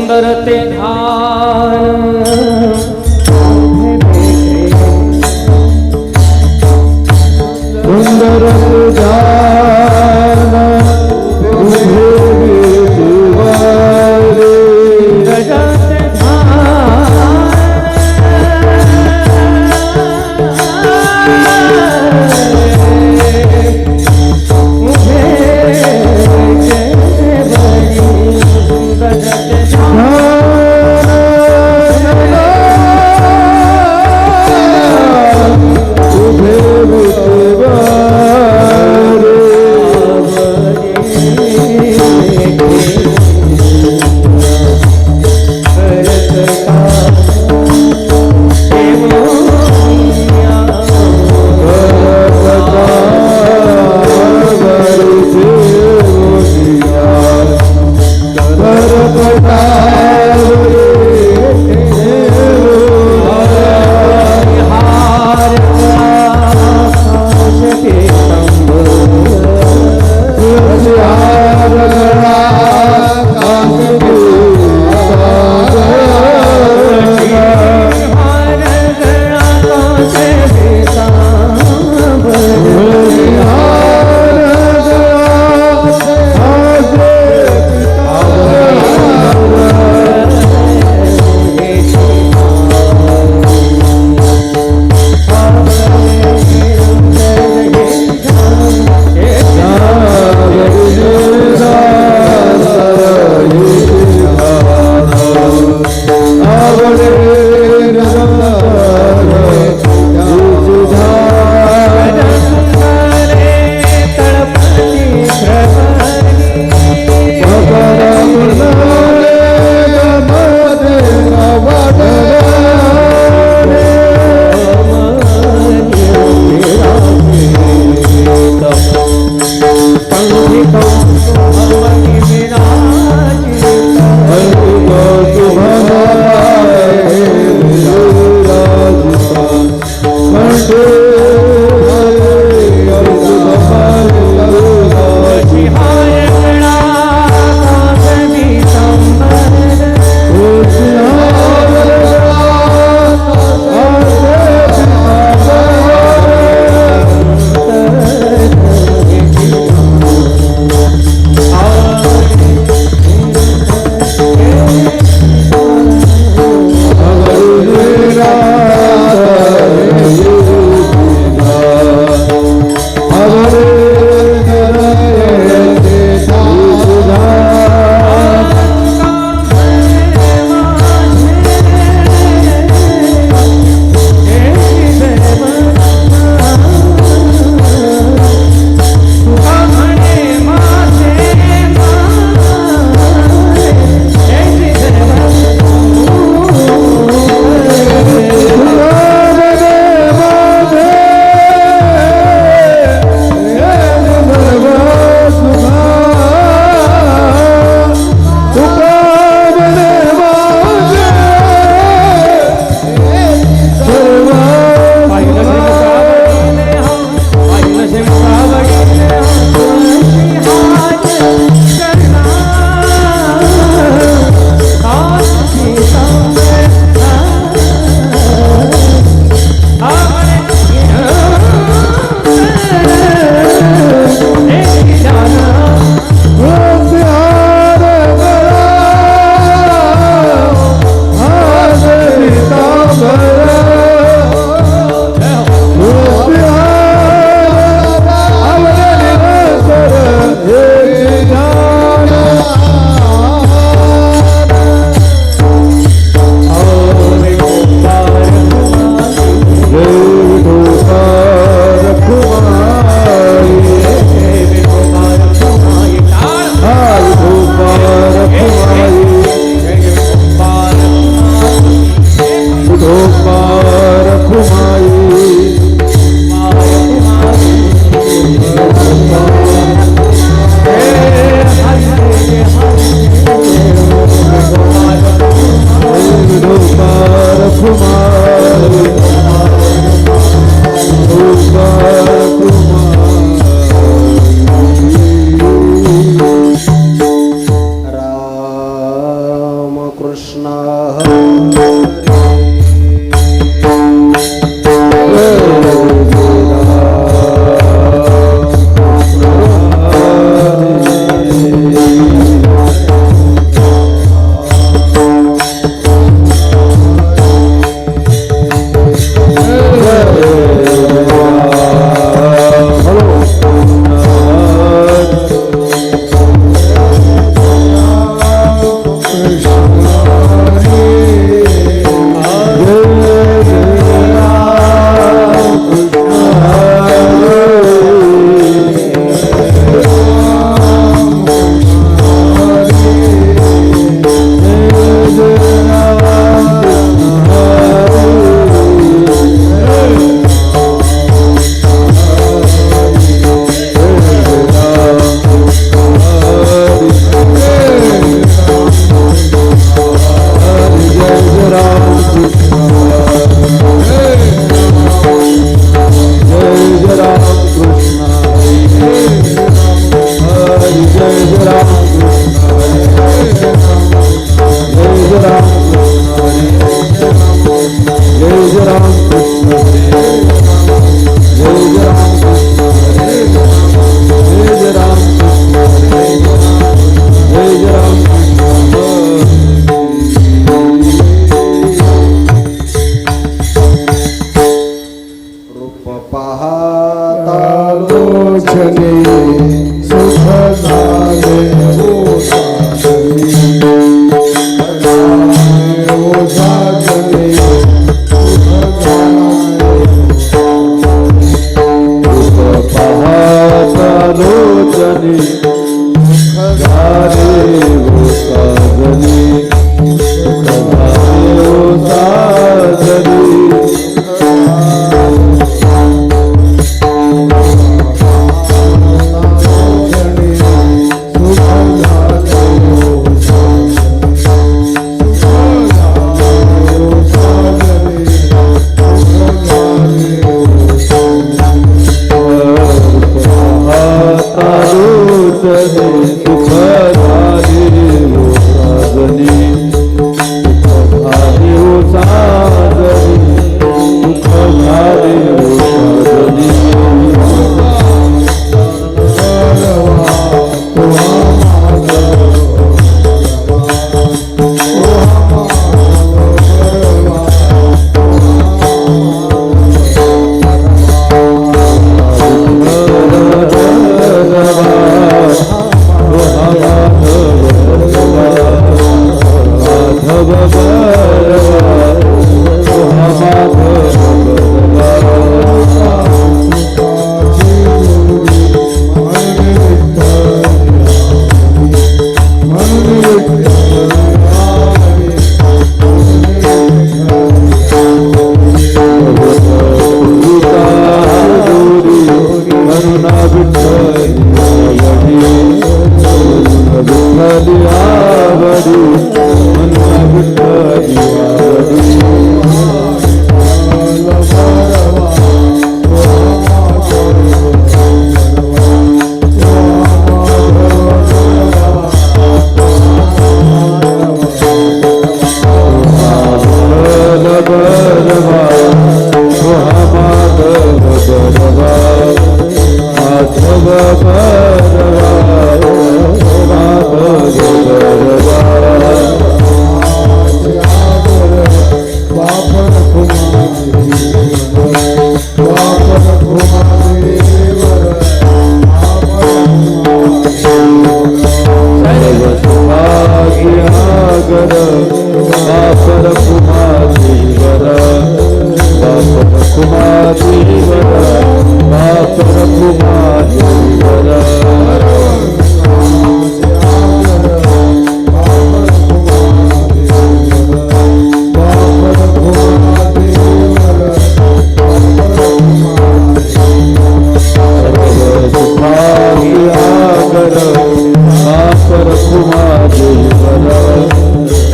सुंदर ते ध्यान सुंदर ध्यान उभे विठुवारे रजत कृष्ण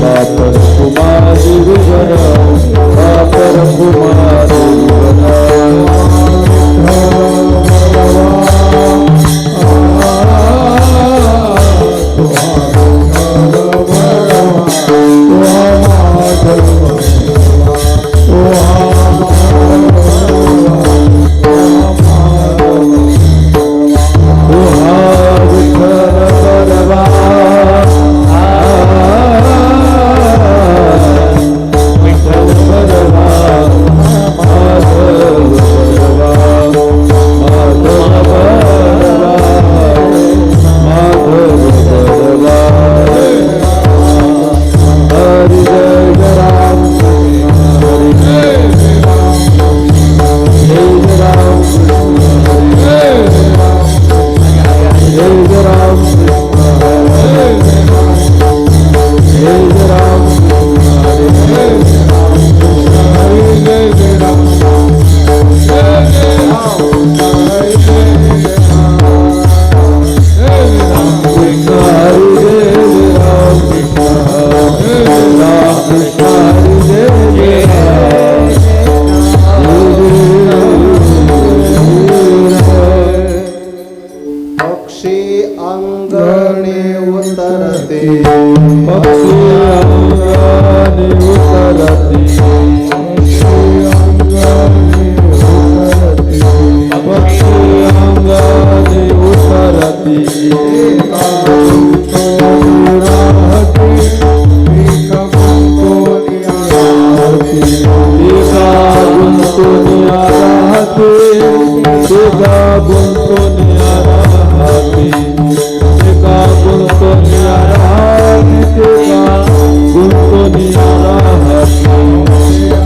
हरे पक्षी अंगाने उतरती पक्षी अंगाने उतरती एका गुंतुनिया राहते एका गुंतुनिया राहते एका गुंतुनिया राहते एका गुंतुनिया राहते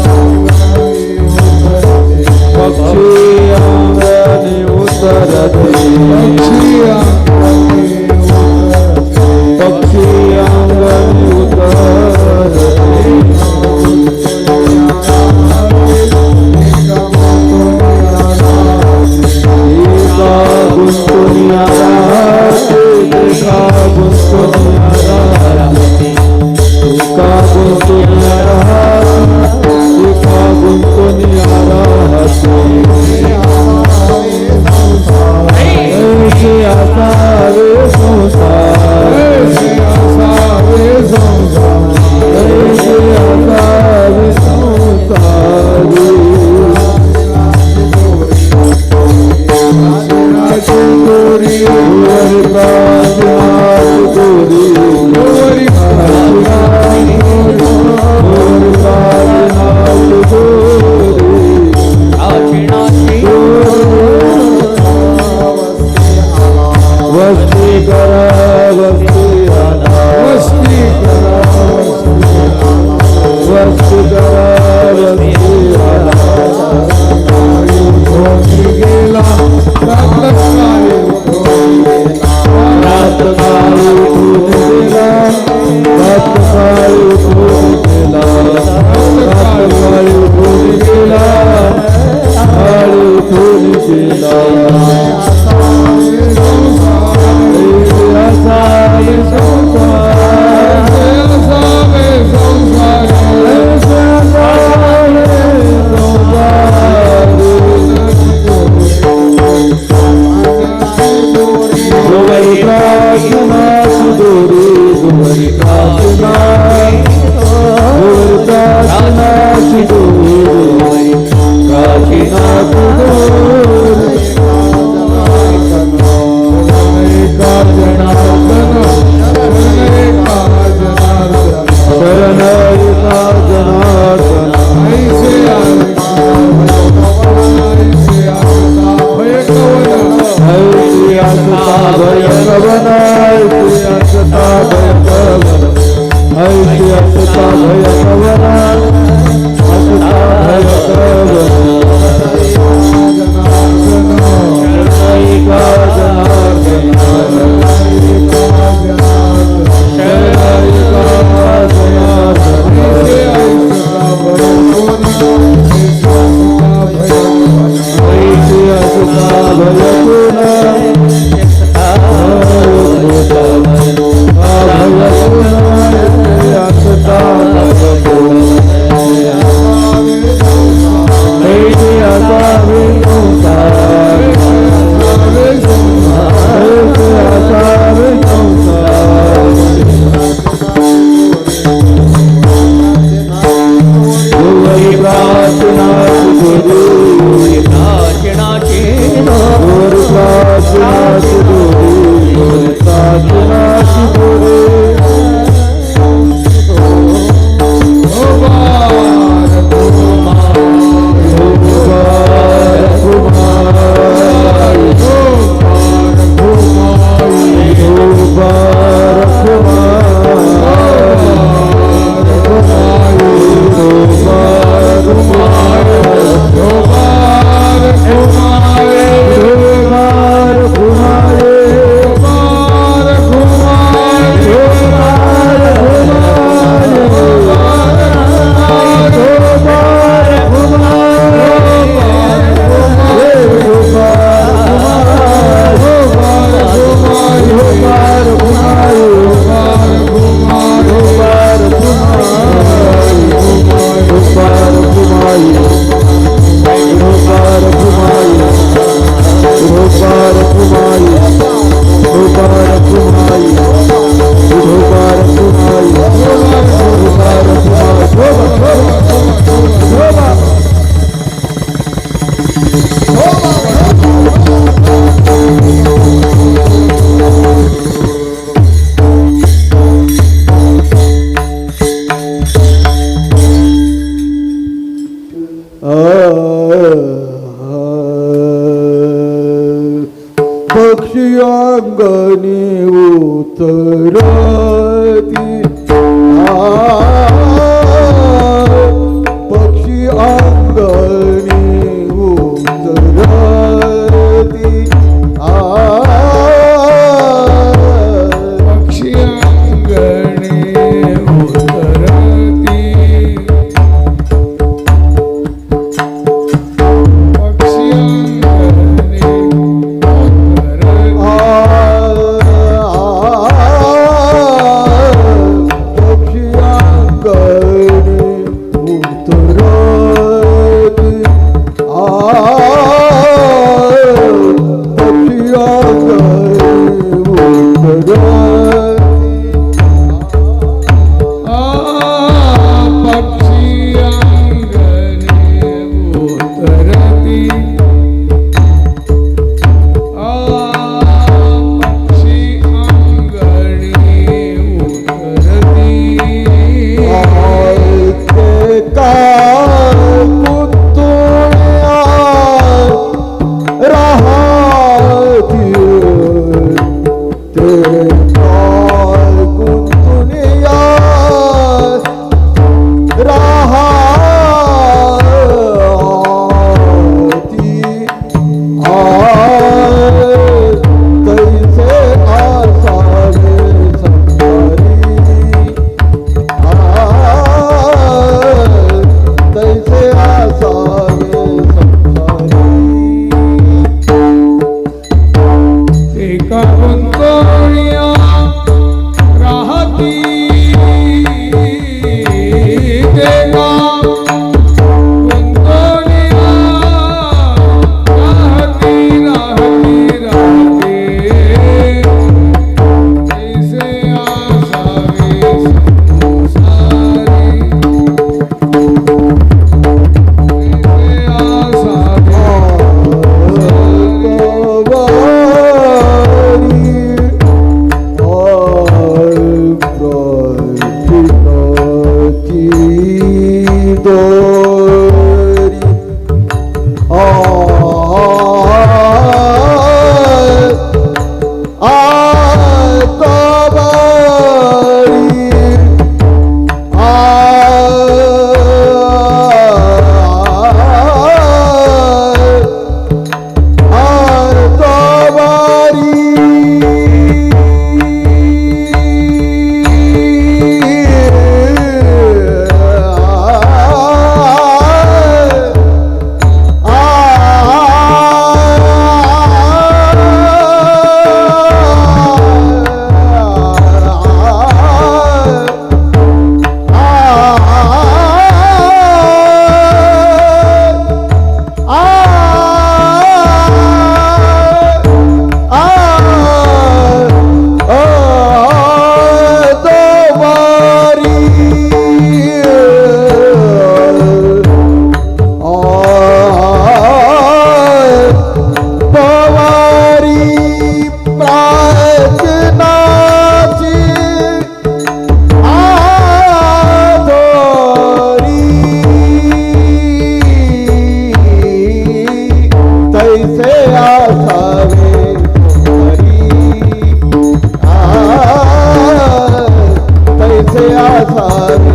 आसावे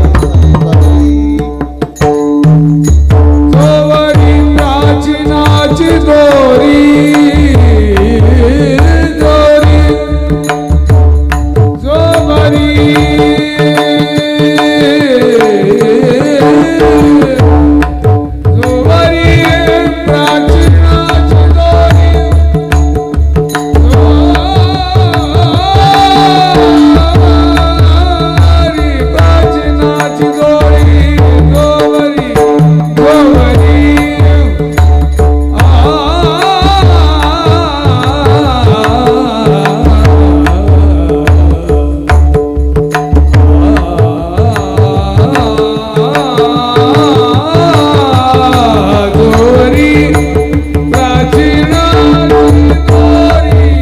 जोवरी प्राचीनाची दोरी दोरी जोवरी जोवरी प्राचीनाची दोरी जोवरी प्राचीनाची दोरी जोवरी जोवरी दोरी प्राचीनाची दोरी प्राचीनाची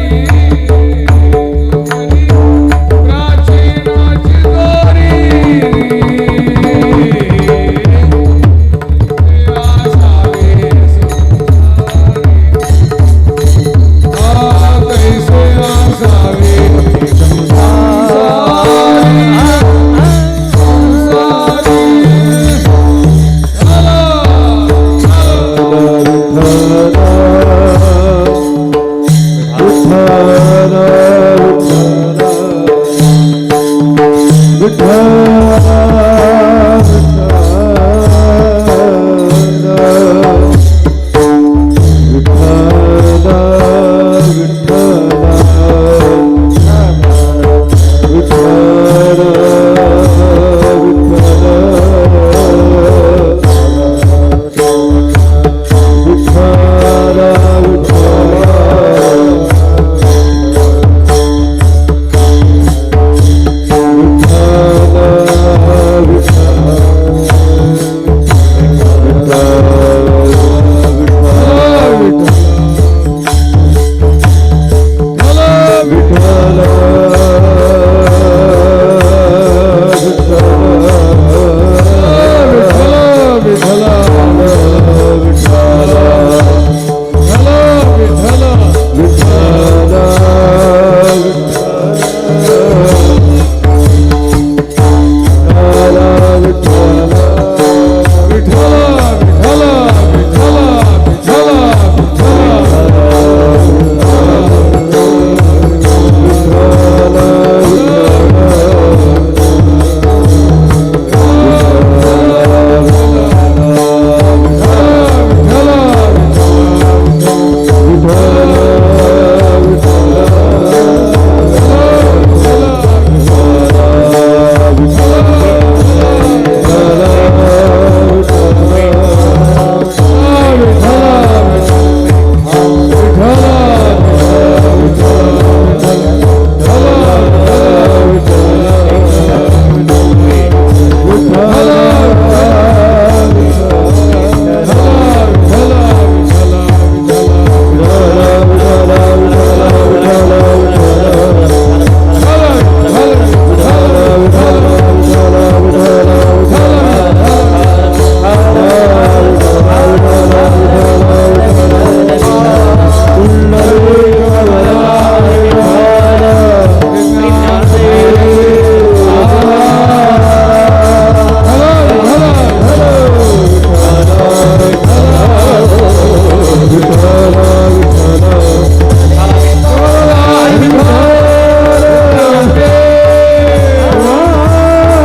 दोरी आसावे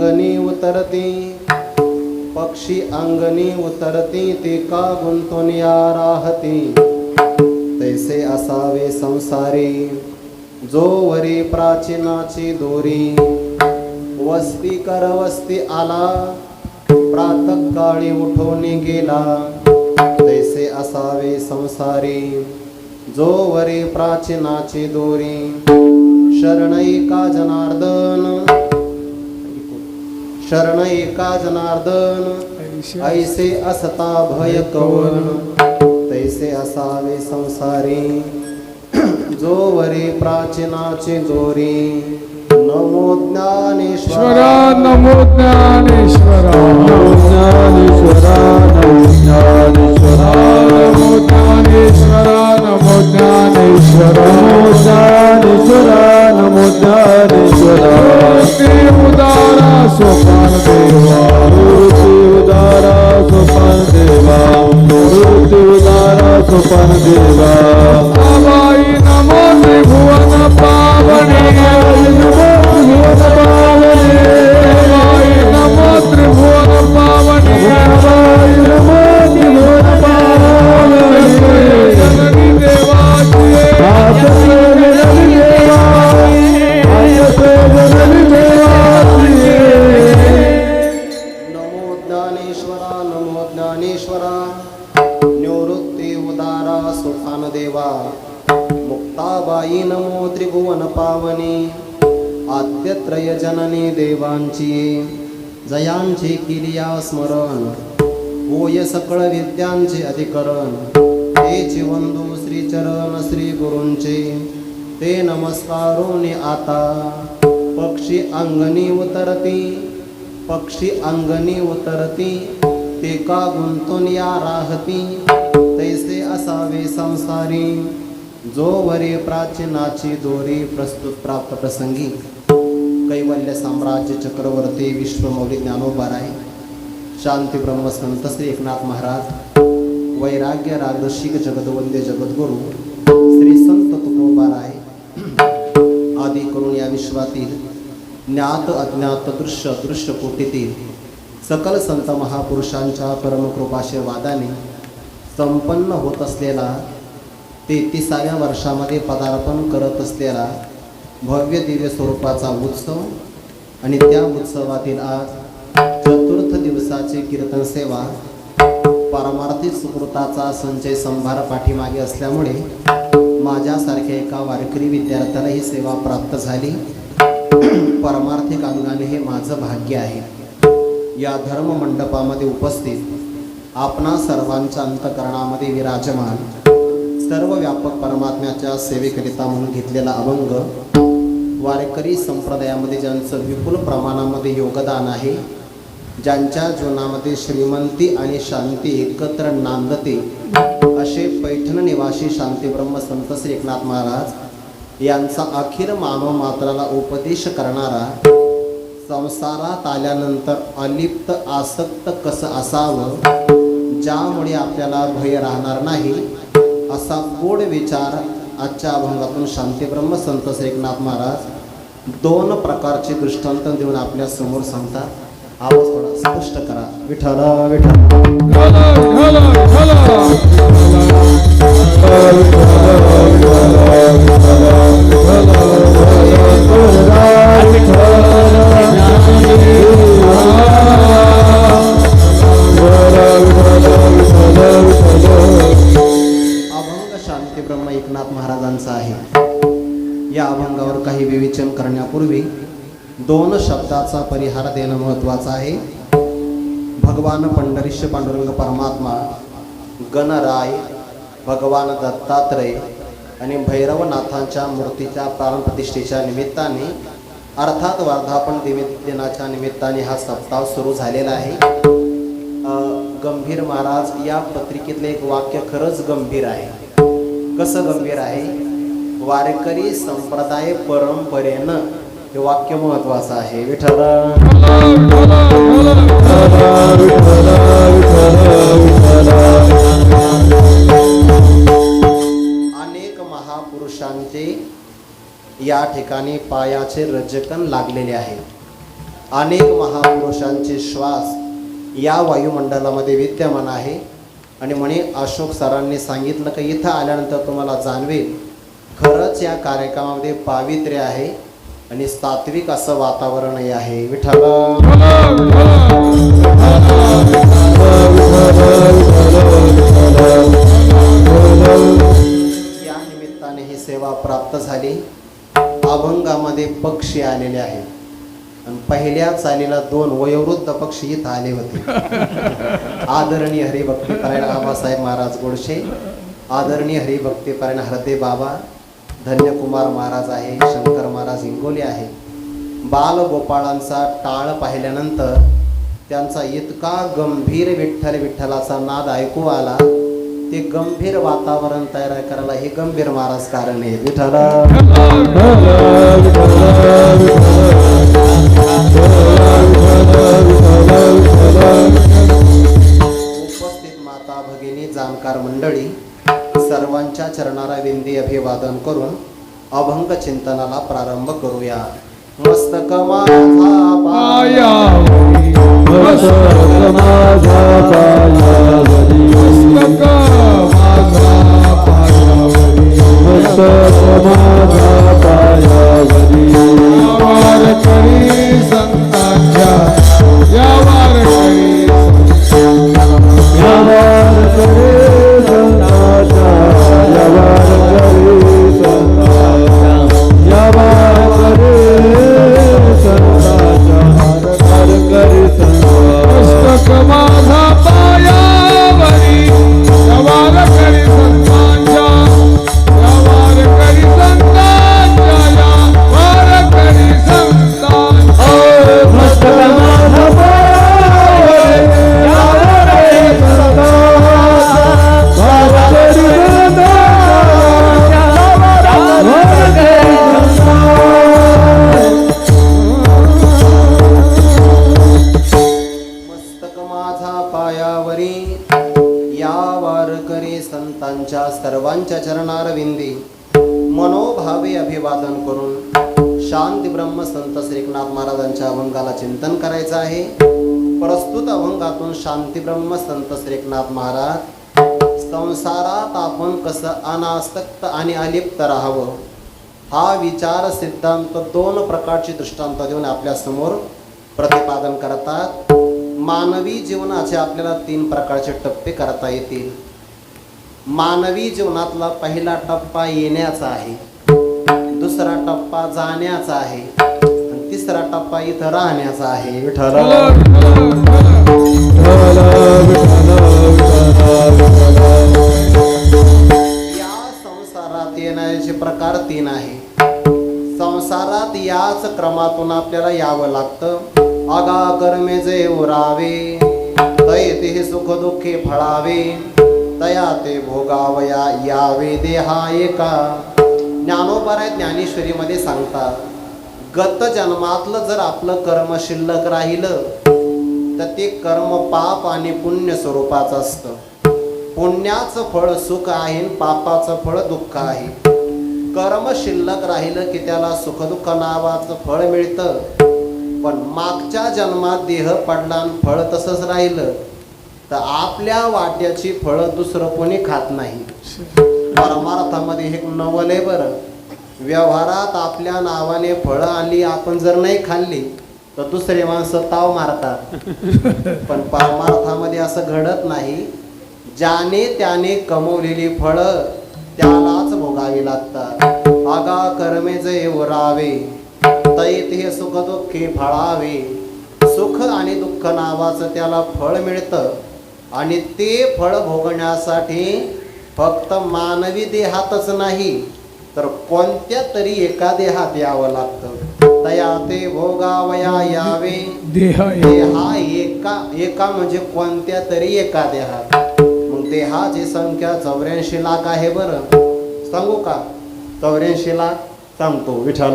कैसे आसावे पक्षी अंगणी उतरती ती का गुंतून या राहती तैसे असावे संसारी जो वरी प्राचीनाची दोरी वस्ती कर वस्ती आला प्रातःकाळी उठून गेला तैसे असावे संसारी जो वरी प्राचीनाची दोरी शरणैका जनार्दन शरणैका जनार्दन ऐसे असता भय कवन तैसे असावे संसारी जो वरी प्राचीनाची दोरी नमो ज्ञानेश्वरा नमो ज्ञानेश्वरा नमो ज्ञानेश्वरा नमो ज्ञानेश्वरा नमो ज्ञानेश्वरा नमो ज्ञानेश्वरा नमो ज्ञानेश्वरा नमो ज्ञानेश्वरा मूर्ती उदारा सोपान देवा मूर्ती उदारा सोपान देवा मूर्ती उदारा सोपान देवा आबाई नमो त्रिभुवन पावने नमो त्रिभुवन पावने आबाई नमो त्रिभुवन पावने नमो त्रिभुवन पावने जननी देवाची आसते जननी देवा आसते जननी देवाची नमो ज्ञानेश्वरा निवृत्ती उदारा सुखान देवा मुक्ताबाई नमो त्रिभुवन पावनी आद्यत्रय जननी देवांची जयांची किलिया स्मरण होय सकळ विद्यांचे अधिकरण तेची वंदू श्रीचरण श्री गुरूंचे ते नमस्कारोनी आता पक्षी अंगणी उतरती ते का गुंतून या राहती तैसे असावे संसारी जो वरी प्राचीनाची दोरी प्रस्तुत प्राप्त प्रसंगी कैवल्य साम्राज्य चक्रवर्ती विश्वमौली ज्ञानोबाराय शांती ब्रह्म संत श्री एकनाथ महाराज वैराग्य रागदर्शिक जगदवंद्य जगद्गुरु श्री संत तुकोबाराय आदी करून या विश्वातील ज्ञात अज्ञात दृश्य दृश्य कोटीतील सकल संत महापुरुषांच्या परमकृपाशीर्वादाने संपन्न होत असलेला 33व्या वर्षामध्ये पदार्पण करत असलेला भव्य दिव्य स्वरूपाचा उत्सव आणि त्या उत्सवातील आज चतुर्थ दिवसाची कीर्तन सेवा पारमार्थिक सुकृताचा संचय संभार पाठीमागे असल्यामुळे माझ्यासारख्या एका वारकरी विद्यार्थ्याला ही सेवा प्राप्त झाली. पारमार्थिक अंगाने हे माझं भाग्य आहे. या धर्म मंडपामध्ये उपस्थित आपणा सर्वांच्या अंतकरणामध्ये विराजमान सर्व व्यापक परमात्म्याच्या सेवेकरिता म्हणून घेतलेला अभंग वारकरी संप्रदायामध्ये ज्यांचं विपुल प्रमाणामध्ये योगदान आहे, ज्यांच्या जीवनामध्ये श्रीमंती आणि शांती एकत्र नांदते असे पैठण निवासी शांती ब्रह्म संत श्री एकनाथ महाराज यांचा अखिर मानव मात्राला उपदेश करणारा संसारात आल्यानंतर अलिप्त आसक्त कसं असावं, ज्यामुळे आपल्याला भय राहणार नाही असा गोड विचार आजच्या अभंगातून शांतीब्रह्म संत श्री एकनाथ महाराज 2 प्रकारचे दृष्टांत देऊन आपल्या समोर सांगतात. आवाज थोडा स्पष्ट करा. विठ्ठल अभंग शांतीब्रह्म एकनाथ महाराजांचा आहे. या अभंगावर काही विवेचन करण्यापूर्वी 2 शब्दाचा परिहार देणं महत्त्वाचं आहे. भगवान पंढरीश पांडुरंग परमात्मा, गणराय, भगवान दत्तात्रय आणि भैरवनाथांच्या मूर्तीच्या प्राणप्रतिष्ठेच्या निमित्ताने अर्थात वर्धापन दिनाच्या निमित्ताने हा सप्ताह सुरू झालेला आहे. गंभीर महाराज या पत्रिकेतलं एक वाक्य खरंच गंभीर आहे. कसं गंभीर आहे? वारकरी संप्रदाय परंपरेनं हे वाक्य महत्वाचं आहे. विठ्ठल अनेक महापुरुषांचे या ठिकाणी पायाचे रजकन लागलेले आहे. अनेक महापुरुषांचे श्वास या वायुमंडलामध्ये विद्यमान आहे. आणि म्हणे अशोक सरांनी सांगितलं की इथं आल्यानंतर तुम्हाला जाणवेल खरंच या कार्यक्रमामध्ये पावित्र्य आहे आणि सात्विक असं वातावरणही आहे. विठ्ठल या सेवा प्राप्त झाली. अभंगामध्ये पक्षी आलेले आहेत आणि पहिल्या चालीला 2 वयोवृद्ध पक्षी इथं आले होते. आदरणीय हरिभक्तीपरायण आबासाहेब महाराज गोडशे, आदरणीय हरिभक्तीपरायण हरदे बाबा, धन्यकुमार महाराज आहे, शंकर महाराज हिंगोली आहे. बालगोपाळांचा टाळ पाहिल्यानंतर त्यांचा इतका गंभीर विठ्ठल विठ्ठलाचा नाद ऐकू आला. ते गंभीर वातावरण तयार करायला हे गंभीर महाराज कारण आहे. विठ्ठल उपस्थित माता भगिनी जाणकार मंडळी सर्वांच्या चरणारा विंदी अभिवादन करून अभंग चिंतनाला प्रारंभ करूया. मस्तक माझा पाया मस्तक माझा पायावरी, मस्तक माझा पायावरी, मस्तक माझा पायावरी. यावार करी संतांच्या, यावार करी, यावार करे संतांच्या, यावार करे संतांच्या, यावार करे संतांच्या, यावार करे संतांच्या. मस्तक माझा पायावरी, यावार करी संतांच्या, यावार करी संतांच्या, यावार करी संतांच्या. मस्तक माझा पायावरी, यावार करे संतांच्या, यावार करे संतांच्या, यावार करे मस्तक माझा पायावरी, या वारकरी संतांच्या सर्वांच्या चरणार विंदी मनोभावे अभिवादन करून शांती ब्रह्म संत श्री एकनाथ महाराजांच्या अभंगाला चिंतन करायचं आहे. प्रस्तुत अभंगातून शांती ब्रह्म संत श्री एकनाथ महाराज संसारात आपण कसं अनासक्त आणि अलिप्त राहावं हा विचार सिद्धांत 2 प्रकारचे दृष्टांत देऊन आपल्या समोर प्रतिपादन करतात. मानवी जीवनाचे आपल्याला 3 प्रकारचे टप्पे करता येतील. मानवी जीवनातला पहिला टप्पा येण्याचा आहे, दुसरा टप्पा जाण्याचा आहे आणि तिसरा टप्पा इथं राहण्याचा आहे. विठ्ठल या संसारात येण्याचे प्रकार 3 आहे. संसारात याच क्रमातून आपल्याला यावं लागतं. आगा कर्मे जे उरावे, तय ते सुख दुःखे फळावे, तया ते भोगावया यावे देहा एका. ज्ञानोबराय ज्ञानेश्वरीमध्ये सांगतात, गत जन्मातलं जर आपलं कर्म शिल्लक राहिलं तर ते कर्म पाप आणि पुण्य स्वरूपाचं असतं. पुण्याचं फळ सुख आहे, पापाचं फळ दुःख आहे. कर्म शिल्लक राहिलं की त्याला सुखदुःख नावाचं फळ मिळतं. पण मागच्या जन्मात देह पडला आणि फळ तसंच राहिलं तर आपल्या वाट्याची फळं दुसरं कोणी खात नाही. परमार्थामध्ये हे नवल आहे बरं. व्यवहारात आपल्या नावाने फळं आली, आपण जर नाही खाल्ली तर दुसरे माणसं ताव मारतात. पण परमार्थामध्ये असं घडत नाही. ज्याने त्याने कमवलेली फळं त्यालाच भोगावी लागतात. आगा कर्मे जे उरावे, तैते सुख दुःखे फळावे. सुख आणि दुःख नावाचं त्याला फळ मिळतं आणि ते फळ भोगण्यासाठी फक्त मानवी देहातच नाही तर कोणत्या तरी एका देहात यावं लागतं. तया ते भोगावया यावे. देहा एका म्हणजे कोणत्या तरी एका देहात. मग देहाची संख्या 84 लाख आहे बरं. सांगू का? 84 लाख सांगतो. विठ्ठल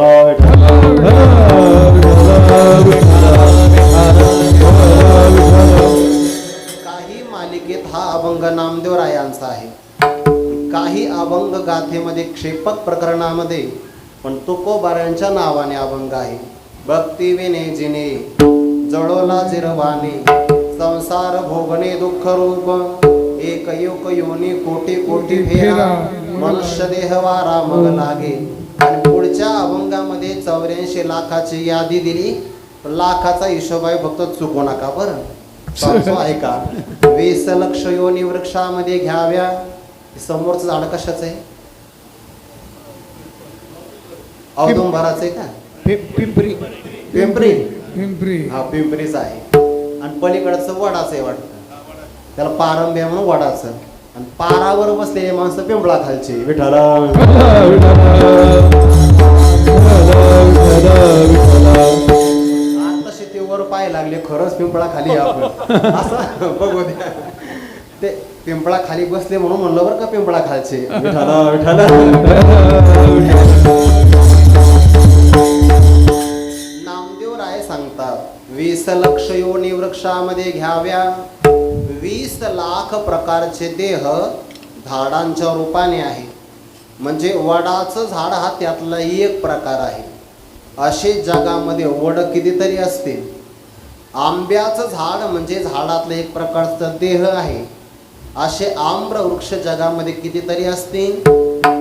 काही मालिकेत हा अभंग नामदेव रायांचा आहे, काही अभंग गाथेमध्ये क्षेपक प्रकरणामध्ये पण तुकोबारांच्या नावाने अभंग आहे. भक्ती विने जिने जळोला जिरवाने, संसार भोगणे दुःख रूप, एक युग योनी कोटी कोटी फेरा, मनुष्य देह वारा मग लागे. आणि पुढच्या अभंगामध्ये 84 लाखाची यादी दिली. लाखाचा हिशोब आहे, फक्त चुकू नका बरं. ऐका, 20 लक्ष योनी वृक्षामध्ये घ्याव्या. समोरचं झाड कशाचं आहे? औदुंबराचे का पिंपरी पिंपरी पिंपरी हा पिंपरीचा आहे आणि पलीकडचं वडाचं आहे वाटतं त्याला पारंब्या म्हणून वडाचं आणि पारावर बसलेले माणसं पिंपळा खालचे विठाला आता शेतीवर पाय लागले खरंच पिंपळा खाली आहे आपण असं बघू द्या ते पिंपळा खाली बसले म्हणून म्हणलं बरं का पिंपळा खालचे विठाला विठाला नामदेव राय सांगतात 20 लक्ष योनी वृक्षामध्ये घ्याव्या 20 लाख प्रकारचे देह झाडांच्या रूपाने आहे म्हणजे वडाचं झाड हा त्यातला एक प्रकार आहे असे जगामध्ये वड कितीतरी असते आंब्याचं झाड म्हणजे झाडातलं एक प्रकारचं देह आहे असे आम्र वृक्ष जगामध्ये कितीतरी असतील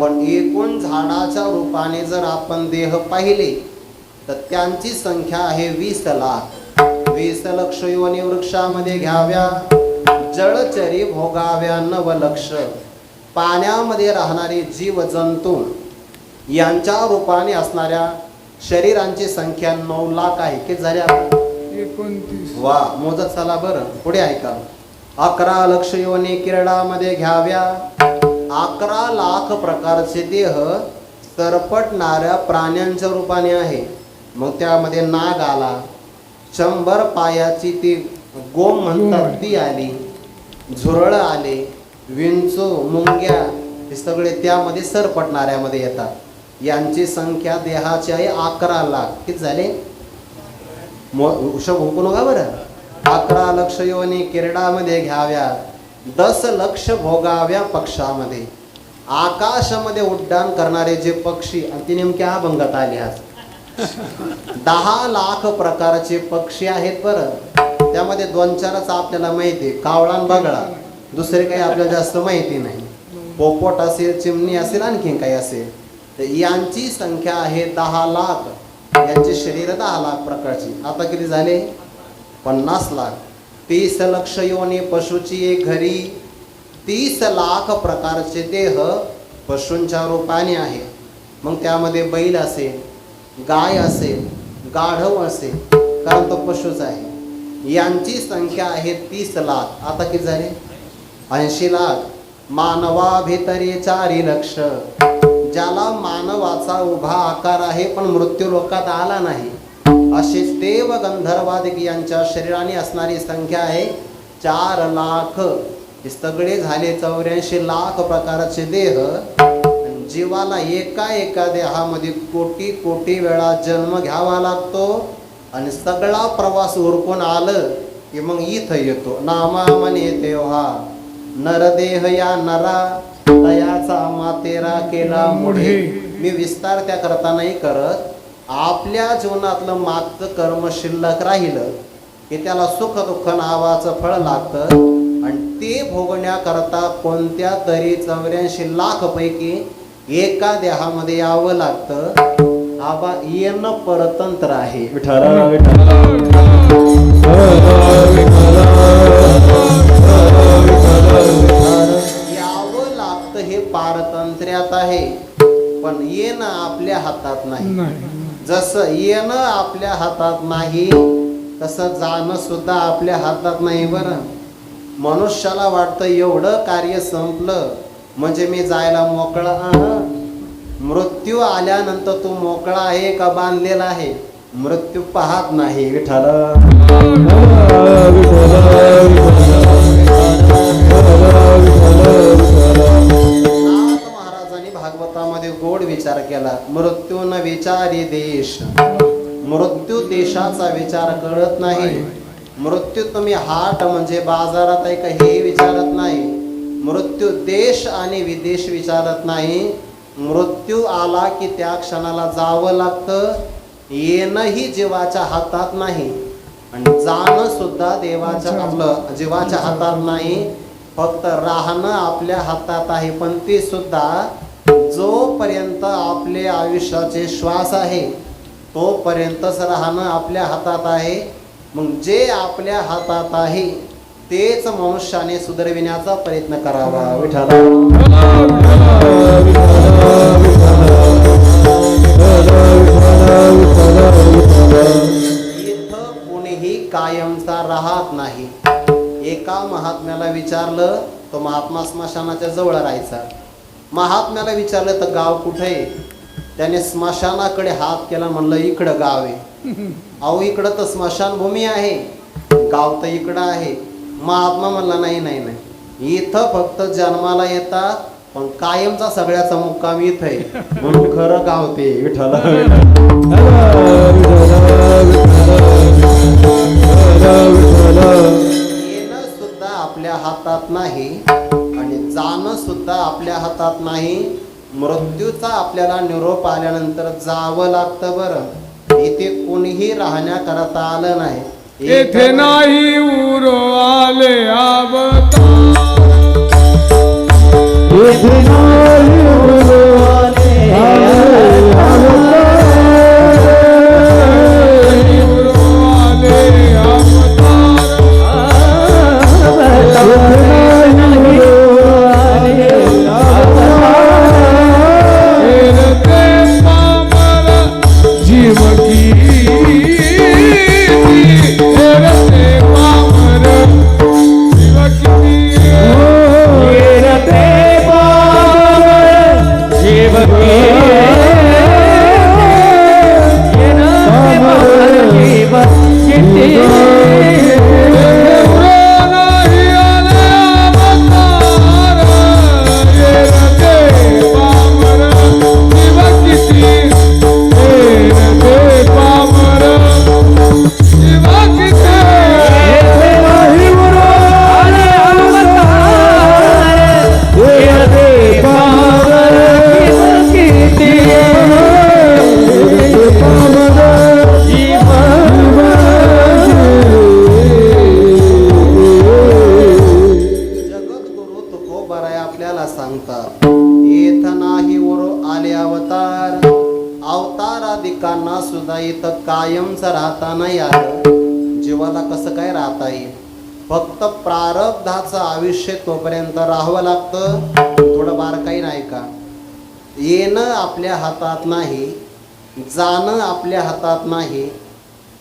पण एकूण झाडाच्या रूपाने जर आपण देह पाहिले तर त्यांची संख्या आहे 20 लाख 20 लक्ष योनी वृक्षामध्ये घ्याव्या जळचरी भोगाव्या 9 लक्ष पाण्यामध्ये राहणारे जीव जंतू यांच्या रूपाने असणाऱ्या शरीरांची संख्या 9 लाख आहे किती झाल्या 29 वा मोजत चला बरं पुढे ऐका 11 लक्ष योनी किरडामध्ये घ्याव्या 11 लाख प्रकारचे देह सरपटणाऱ्या प्राण्यांच्या रूपाने आहे मग त्यामध्ये नाग आला 100 पायाची ती गोम म्हणतात ती आली झुरळ आले विंचू मुंग्या हे सगळे त्यामध्ये सरपटणाऱ्यामध्ये येतात यांची संख्या देहाची आहे 11 लाख किती झाले उशब हुकू नका बरं 11 लक्ष योनी किरडामध्ये घ्याव्या 10 लक्ष भोगाव्या पक्षामध्ये आकाशामध्ये उड्डाण करणारे जे पक्षी आणि ते नेमक्या अभंगात आले आज 10 लाख प्रकारचे पक्षी आहेत बरं त्यामध्ये 2-4च आपल्याला माहिती आहे कावळा आणि बगळा दुसरे काही आपल्याला जास्त माहिती नाही पोपट असेल चिमणी असेल आणखीन काही असेल तर यांची संख्या आहे 10 लाख यांचे शरीर 10 लाख प्रकारची आता किती झाले 50 लाख 30 लक्ष योनी पशुची एक घरी 30 लाख प्रकारचे देह पशूंच्या रूपाने आहे मग त्यामध्ये बैल असेल गाय असेल गाढव असेल कारण तो पशुच आहे यांची संख्या आहे 30 लाख आता किती झाले 80 लाख मानवा भितरी 4 लक्ष ज्याला मानवाचा उभा आकार आहे पण मृत्यू लोकात आला नाही असेच देव गंधर्वादिक यांच्या शरीराने असणारी संख्या आहे 4 लाख हे सगळे झाले 84 लाख प्रकारचे देह जीवाला एका देहामध्ये कोटी कोटी वेळा जन्म घ्यावा लागतो आणि सगळा प्रवास उरकून आलं की मग इथं येतो नामा म्हणे तेव्हा नरदेह या नरा तयाचा मातेरा केला मुढे मी विस्तार त्या करता नाही करत आपल्या जीवनातलं मागचं कर्म शिल्लक राहिलं की त्याला सुख दुःख नावाचं फळ लागतं आणि ते भोगण्याकरता कोणत्या तरी 84 लाख पैकी एका देहामध्ये यावं लागतं आबा येणं परतंत्र आहे यावं लागतं हे पारतंत्र्यात आहे पण येणं आपल्या हातात नाही जसं येणं आपल्या हातात नाही तसं जाणं सुद्धा आपल्या हातात नाही बरं मनुष्याला वाटतं एवढं कार्य संपलं म्हणजे मी जायला मोकळा मृत्यू आल्यानंतर तू मोकळा आहे का बांधलेला आहे मृत्यू पाहत नाही विठ्ठल नाथ महाराजांनी भागवतामध्ये गोड विचार केला मृत्यू न विचारी देश मृत्यू देशाचा विचार करत नाही मृत्यू तुम्ही हाट म्हणजे बाजारात आहे का हे विचारत नाही मृत्यू देश आणि विदेश विचारत नाही मृत्यू आला की त्या क्षणाला जावं लागतं येणंही जीवाच्या हातात नाही आणि जाणं सुद्धा देवाच्या आपलं जीवाच्या हातात नाही फक्त राहणं आपल्या हातात आहे पण ते सुद्धा जोपर्यंत आपले आयुष्याचे श्वास आहे तोपर्यंतच राहणं आपल्या हातात आहे मग जे आपल्या हातात आहे तेच मनुष्याने सुधरविण्याचा प्रयत्न करावा विठ्ठल महात्म्याला विचारलं तो महात्मा स्मशानाच्या जवळ राहायचा. महात्म्याला विचारलं तर गाव कुठे आहे? त्याने स्मशानाकडे हात केला, म्हणलं इकडं गाव आहे. अहो इकडं तर स्मशानभूमी आहे, गाव तर इकडं आहे. महात्मा म्हणला नाही नाही नाही, इथं फक्त जन्माला येतात पण कायमचा सगळ्याचा मुक्काम इथं आहे, म्हणून खरं गाव ते विठ्ठल. येणं सुद्धा आपल्या हातात नाही आणि जाणं सुद्धा आपल्या हातात नाही. मृत्यूचा आपल्याला निरोप आल्यानंतर जावं लागतं. बरं, इथे कोणीही राहण्याकरता आलं नाही. येथे नाही उरो आले अवतार, येथे नाही उरो आले अवतार, उरो आले अवतार, येथे नाही उरो आले अवतार, हेरते पामर जीव की, हेरते पामर जीव की. येरते पावन जीव के, येरते पावन जीव किती. येथे नाही उरो आले अवतार, येरते पावन जीव किती. येरते पावन जीव जगद्गुरु तुकोबाराय आपल्याला सांगतात, येथ नाही उरो आले अवतार. अवताराधिकांना सुद्धा इथं कायमच राहता नाही आलं. जीवाला कसं काय राहता येईल? फक्त प्रारब्धाचं आयुष्य तोपर्यंत राहावं लागतं. थोडं बारकाई नाही का? येणं आपल्या हातात नाही, जाणं आपल्या हातात नाही,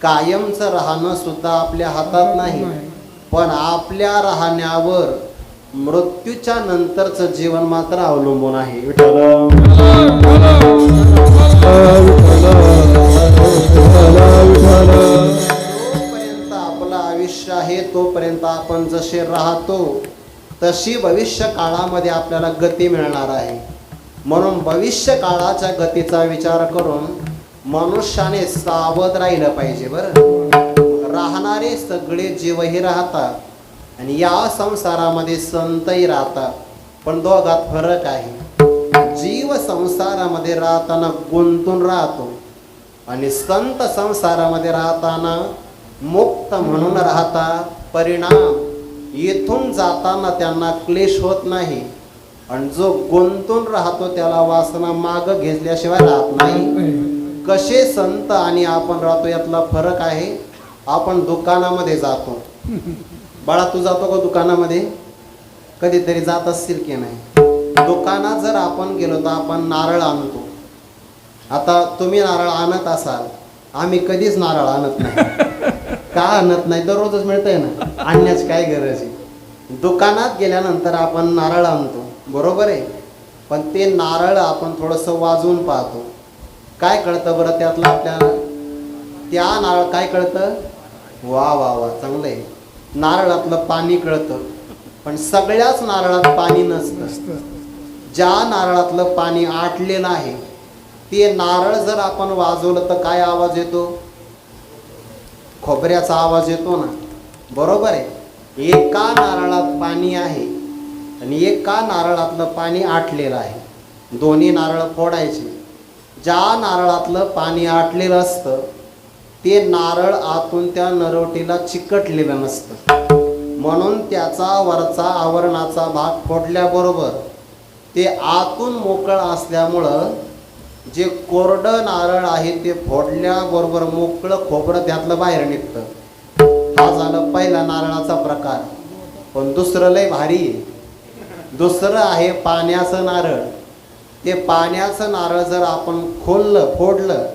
कायमचं राहणं सुद्धा आपल्या हातात नाही. पण आपल्या राहण्यावर मृत्यूच्या नंतरचं जीवन मात्र अवलंबून आहे. जोपर्यंत आपलं आयुष्य आहे तोपर्यंत आपण जसे राहतो तशी भविष्य काळामध्ये आपल्याला गती मिळणार आहे. म्हणून भविष्य काळाच्या गतीचा विचार करून मनुष्याने सावध राहिलं पाहिजे. बरं, राहणारे सगळे जीवही राहतात आणि या संसारामध्ये संतही राहतात, पण दोघात फरक आहे. जीव संसारामध्ये राहताना गुंतून राहतो आणि संत संसारामध्ये राहताना मुक्त म्हणून राहतात. परिणाम येथून जाताना त्यांना क्लेश होत नाही आणि जो गुंतून राहतो त्याला वासना माग घेतल्याशिवाय राहत नाही. कसे संत आणि आपण राहतो यातला फरक आहे. आपण दुकानामध्ये जातो. बाळा, तू जातो का दुकानामध्ये? कधीतरी जात असतील की नाही? दुकानात जर आपण गेलो तर आपण नारळ आणतो. आता तुम्ही नारळ आणत असाल, आम्ही कधीच नारळ आणत नाही. का आणत नाही? दररोजच मिळतंय ना, आणण्याची काय गरज आहे? दुकानात गेल्यानंतर आपण नारळ आणतो, बरोबर आहे. पण ते नारळ आपण थोडंसं वाजवून पाहतो. काय कळतं बरं त्यातलं आपल्याला? त्या नारळ काय कळतं? वा वा वा, चांगलं आहे. नारळातलं पाणी कळतं, पण सगळ्याच नारळात पाणी नसतं. ज्या नारळातलं पाणी आटलेलं आहे ते नारळ जर आपण वाजवलं तर काय आवाज येतो? खोबऱ्याचा आवाज येतो ना, बरोबर आहे. एका नारळात पाणी आहे आणि एका नारळातलं पाणी आटलेलं आहे. दोन्ही नारळ फोडायचे. ज्या नारळातलं पाणी आटलेलं असतं ते नारळ आतून त्या नरवटीला चिकटलेलं नसतं, म्हणून त्याचा वरचा आवरणाचा भाग फोडल्याबरोबर ते आतून मोकळं असल्यामुळं जे कोरडं नारळ आहे ते फोडल्याबरोबर मोकळं खोबरं त्यातलं बाहेर निघतं. हा झाला पहिला नारळाचा प्रकार. पण दुसरं लय भारी आहे. दुसरं आहे पाण्याचं नारळ. ते पाण्याचं नारळ जर आपण फोडलं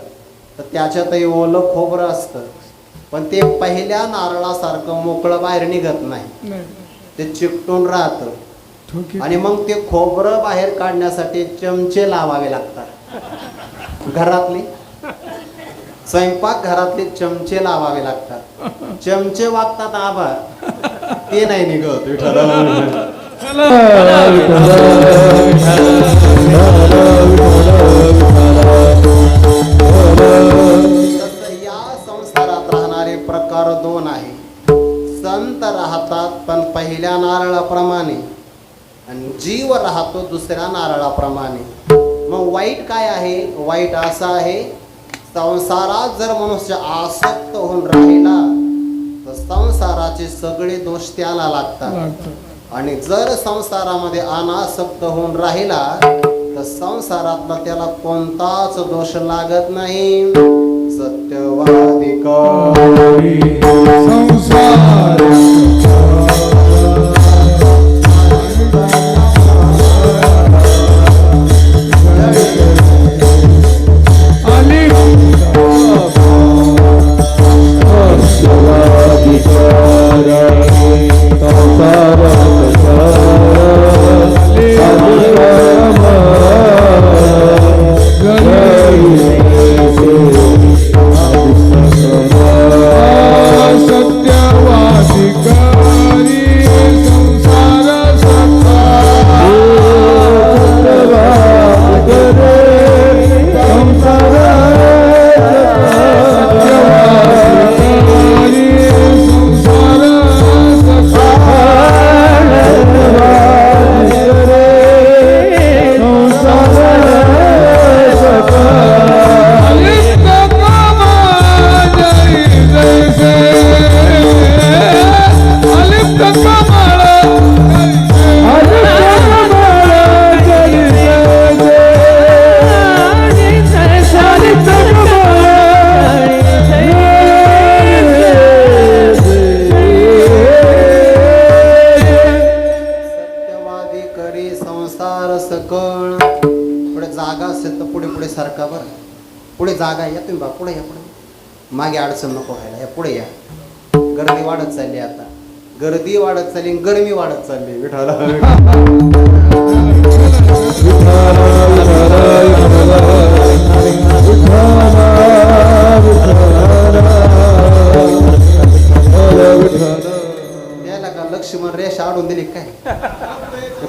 तर त्याच्यातही ओलं खोबरं असतं, पण ते पहिल्या नारळासारखं मोकळं बाहेर निघत नाही. ते चिकटून राहतं ठोके आणि मग ते खोबरं बाहेर काढण्यासाठी चमचे लावावे लागतात घरातले स्वयंपाक घरातले चमचे लावावे लागतात चमचे वागतात आबा ते नाही निघत विठ्ठल तसं या संसारात राहणारे प्रकार दोन आहे संत राहतात पण पहिल्या नारळाप्रमाणे आणि जीव राहतो दुसऱ्या नारळाप्रमाणे मग वाईट काय आहे वाईट असं आहे संसारात जर मनुष्य आसक्त होऊन राहिला तर संसाराचे सगळे दोष त्याला लागतात आणि जर संसारामध्ये अनासक्त होऊन राहिला तर संसारातला त्याला कोणताच दोष लागत नाही सत्यवादिका संसार मागे अडचण नको व्हायला या पुढे या गर्दी वाढत चालली आता गर्दी वाढत चालली गरमी वाढत चालली विठाला याला का लक्ष्मण रेषा आडून दिली काय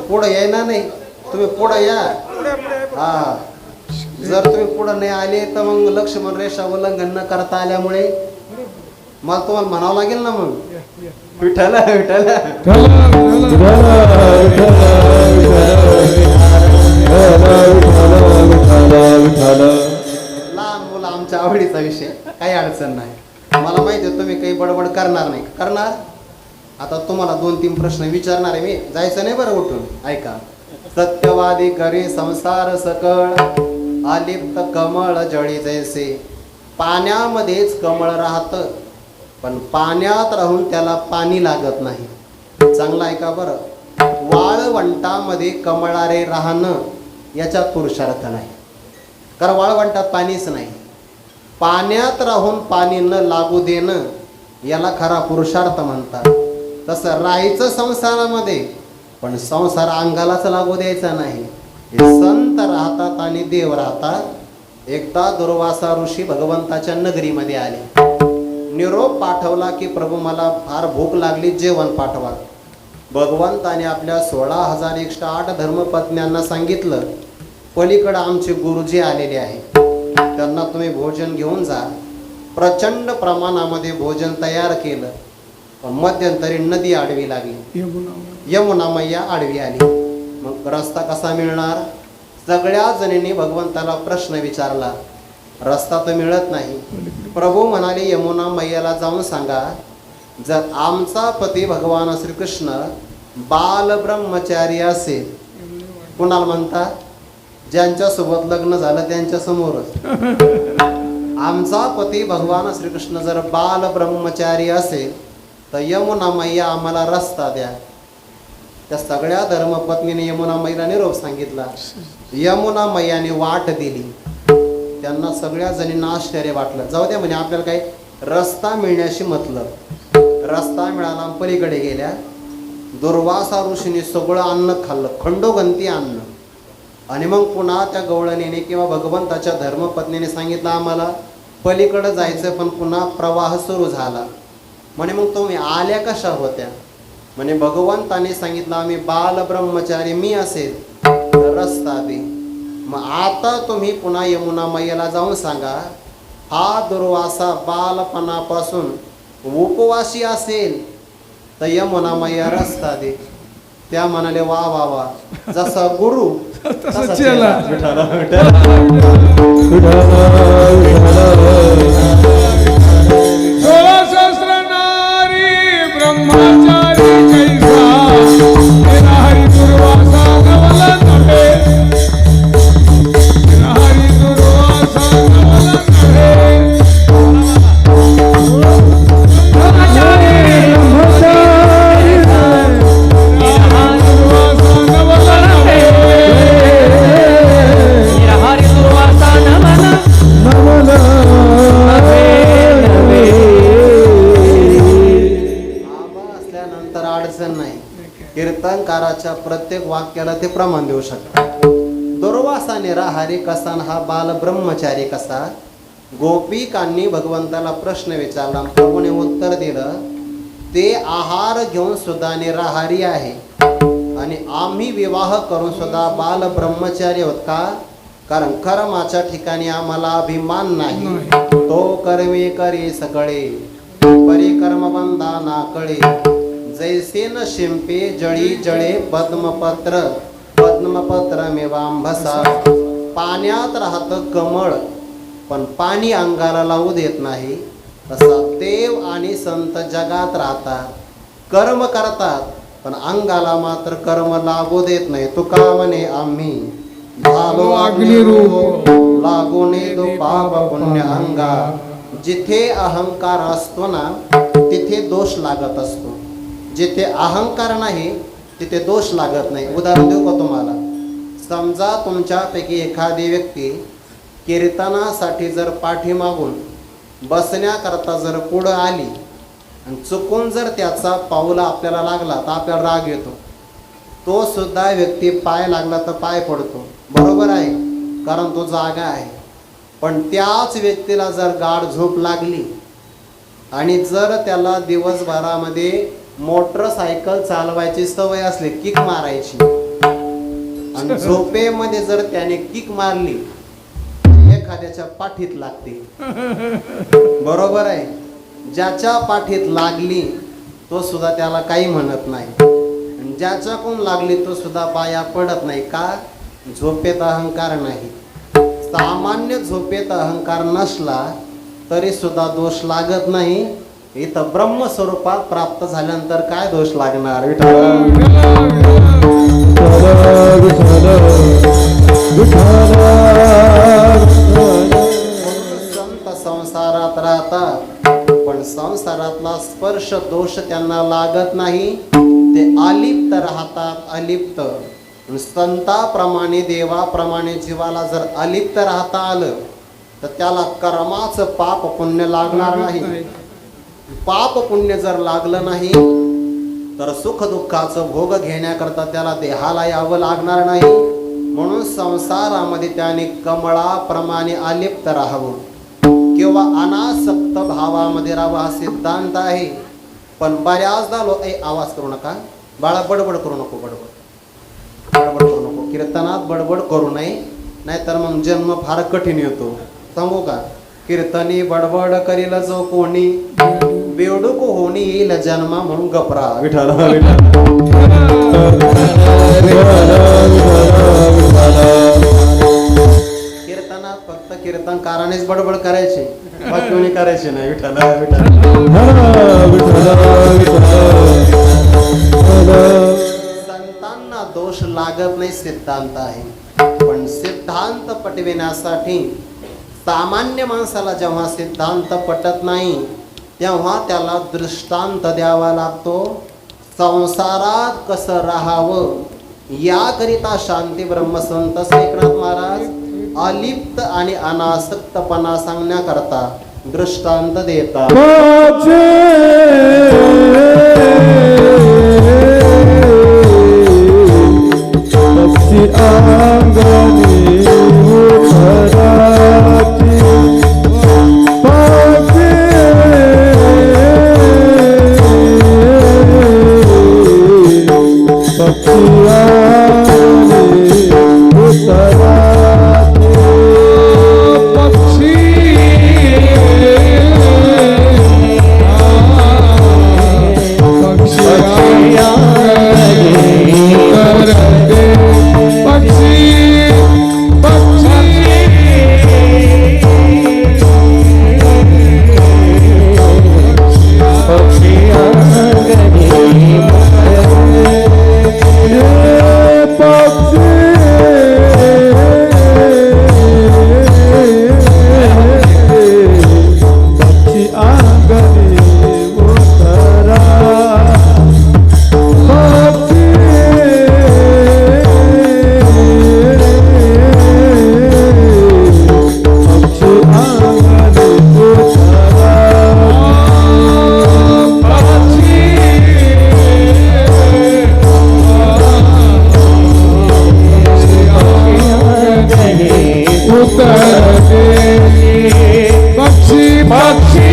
पुढे येणार नाही तुम्ही पुढे या हा जर तुम्ही पुढे नाही आले तर मग लक्ष्मण रेषा उल्लंघन न करता आल्यामुळे मला तुम्हाला म्हणावं लागेल ना मग विठाला विठाला लहान मुलं आमच्या आवडीचा विषय काही अडचण नाही मला माहिती आहे तुम्ही काही बडबड करणार नाही करणार आता तुम्हाला 2-3 प्रश्न विचारणार आहे मी जायचं नाही बरं उठून ऐका सत्यवादी करी संसार सकळ आलिप्त कमळ जळी जैसे पाण्यामध्येच कमळ राहतं पण पाण्यात राहून त्याला पाणी लागत नाही चांगलं आहे का बरं वाळवंटामध्ये कमळारे राहणं याच्यात पुरुषार्थ नाही कारण वाळवंटात पाणीच नाही पाण्यात राहून पाणी न लागू देणं याला खरा पुरुषार्थ म्हणतात तसं राहायचं संसारामध्ये पण संसार अंगालाच लागू द्यायचा नाही संत राहतात आणि देव राहतात एकदा दुर्वासा ऋषी भगवंताच्या नगरीमध्ये आले निरोप पाठवला की प्रभू मला फार भूक लागली जेवण पाठवा भगवंताने आपल्या 16,108 धर्मपत्न्यांना सांगितलं पलीकडे आमचे गुरुजी आलेले आहे त्यांना तुम्ही भोजन घेऊन जा प्रचंड प्रमाणामध्ये भोजन तयार केलं पण मध्यंतरी नदी आडवी लागली यमुना मैया आडवी आली मग रस्ता कसा मिळणार सगळ्या जणींनी भगवंताला प्रश्न विचारला रस्ता तर मिळत नाही प्रभू म्हणाले यमुना मैयाला जाऊन सांगा जर आमचा पती भगवान श्रीकृष्ण बाल ब्रह्मचारी असेल कुणाला म्हणतात ज्यांच्यासोबत लग्न झालं त्यांच्या समोरच आमचा पती भगवान श्रीकृष्ण जर बाल ब्रह्मचारी असेल तर यमुना मैया आम्हाला रस्ता द्या त्या सगळ्या धर्मपत्नीने यमुना मैयाला निरोप सांगितला यमुना मैयाने वाट दिली त्यांना सगळ्या जणींना आश्चर्य वाटलं जाऊ द्या म्हणे आपल्याला काही रस्ता मिळण्याशी मतलब रस्ता मिळाला पलीकडे गेल्या दुर्वासा ऋषीने सगळं अन्न खाल्लं, खंडोगंती अन्न. आणि मग पुन्हा त्या गवळणीने किंवा भगवंताच्या धर्मपत्नीने सांगितलं आम्हाला पलीकडे जायचं, पण पुन्हा प्रवाह सुरू झाला. म्हणे मग तुम्ही आल्या कशा होत्या? म्हणे भगवंताने सांगितलं आम्ही बाल ब्रह्मचारी मी असेल तर रस्ता दे. मग आता तुम्ही पुन्हा यमुना मैयाला जाऊन सांगा हा दुर्वासा बालपणापासून उपवासी असेल तर यमुना मैया रस्ता दे. त्या म्हणाले वा वा वा, जसा गुरु तसा चेला. विठ्ठल, विठ्ठल. सोळा सहस्र नारी ब्रह्मचारी कैसा तेरा हरी दुर्वासा नवला नभे, तेरा हरी दुर्वासा नवला नभे. कीर्तनकाराच्या प्रत्येक वाक्याला ते प्रमाण देऊ शकतात. दुर्वासा निराहारी कसा न हा बाल ब्रह्मचारी कसा? गोपिकांनी भगवंताला प्रश्न विचारला, प्रभूने उत्तर दिलं ते आहार घेऊन सुद्धा निराहारी आहे आणि आम्ही विवाह करून सुद्धा बाल ब्रह्मचारी होत का? कारण कर्माच्या ठिकाणी आम्हाला अभिमान नाही. तो कर्मे करे सकळे परिकर्म बंधा नाकळे, जैसे न शिंपे जळी जळे पद्मपत्र पद्मपत्र मेवांभसा. पाण्यात राहत कमळ पण पाणी अंगाला लावू देत नाही, तसा देव आणि संत जगात राहतात, कर्म करतात पण अंगाला मात्र कर्म लागू देत नाही. तुका म्हणे आम्ही झालो अग्निरूप लागू ने दो पाप पुण्य अंगा. जिथे अहंकार असतो ना तिथे दोष लागत असतो, जिथे अहंकार नाही तिथे दोष लागत नाही. उदाहरण देऊ का तुम्हाला? समजा तुमच्यापैकी एखादी व्यक्ती कीर्तनासाठी जर पाठीमागून बसण्याकरता जर पुढं आली आणि चुकून जर त्याचा पाऊल आपल्याला लागला तर आपल्याला राग येतो. तो सुद्धा व्यक्ती पाय लागला तर पाय पडतो, बरोबर आहे, कारण तो जागा आहे. पण त्याच व्यक्तीला जर गाढ झोप लागली आणि जर त्याला दिवसभरामध्ये मोटरसायकल चालवायची सवय असली, किक मारायची, आणि झोपेमध्ये जर त्याने किक मारली एखाद्याच्या पाठीत लागते, बरोबर आहे. ज्याच्या पाठीत लागली तो सुद्धा त्याला काही म्हणत नाही, आणि ज्याच्याकडून लागली तो सुद्धा पाया पडत नाही. का? झोपेत अहंकार नाही. सामान्य झोपेत अहंकार नसला तरी सुद्धा दोष लागत नाही. इथं ब्रह्मस्वरूपात प्राप्त झाल्यानंतर काय दोष लागणार? संत संसारात राहतात पण संसारातला स्पर्श दोष त्यांना लागत नाही, ते अलिप्त राहतात. अलिप्त संताप्रमाणे देवाप्रमाणे जीवाला जर अलिप्त राहता आलं तर त्याला कर्माचं पाप पुण्य लागणार नाही. पाप पुण्य जर लागलं नाही तर सुख दुःखाचं भोग घेण्याकरता त्याला देहाला यावं लागणार नाही. म्हणून संसारामध्ये त्याने कमळाप्रमाणे अलिप्त राहावं किंवा अनासक्त भावामध्ये राहावं हा सिद्धांत आहे. पण बऱ्याचदा आवाज करू नका बाळा, बडबड करू नको, बडबड करू नको. कीर्तनात बडबड करू नये, नाहीतर मग जन्म फार कठीण येतो. सांगू का? कीर्तनी बडबड करील जो कोणी बेवडूक होणी येईल जन्मा म्हणून गपरा. विठ्ठल, कीर्तनात फक्त कीर्तनकारानेच बडबड करायचे, बाकी करायचे नाही. विठ्ठल, संतांना दोष लागत नाही सिद्धांत आहे. पण सिद्धांत पटविण्यासाठी सामान्य माणसाला जेव्हा सिद्धांत पटत नाही तेव्हा त्याला दृष्टांत द्यावा लागतो. संसारात कसं राहावं याकरिता शांती ब्रह्मसंत श्रीनाथ महाराज अलिप्त आणि अनासक्तपणा सांगण्याकरता दृष्टांत देतात. पक्षी अंगणी उतराची पक्षी पक्षी अंगणी उतराची पक्षी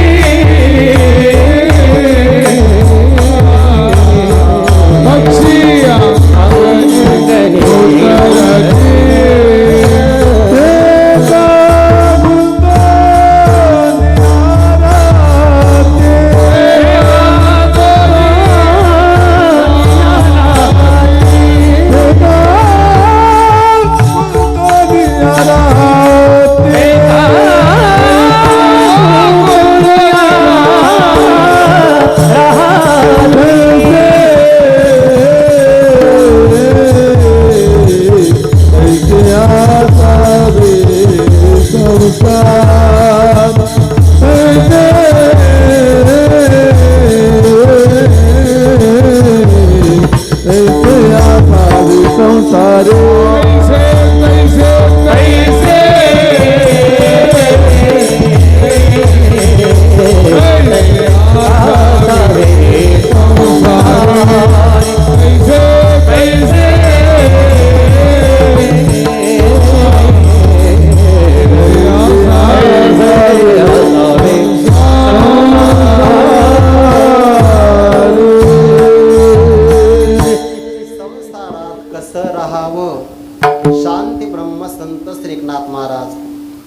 शांती ब्रह्म संत श्री एकनाथ महाराज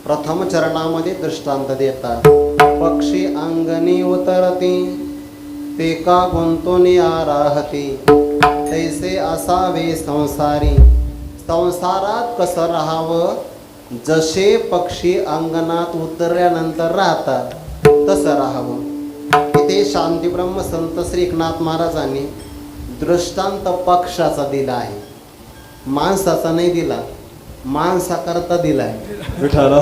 प्रथम चरणामध्ये दृष्टांत देतात. पक्षी अंगणी उतरती ते का गुंतून राहती, तैसे असावे संसारी. संसारात कसं राहावं, जसे पक्षी अंगणात उतरल्यानंतर राहतात तसं राहावं. इथे शांती ब्रह्म संत श्री एकनाथ महाराजांनी दृष्टांत पक्षाचा दिला आहे, माणसाचा नाही दिला, माणसाकरता दिलाय. विठाला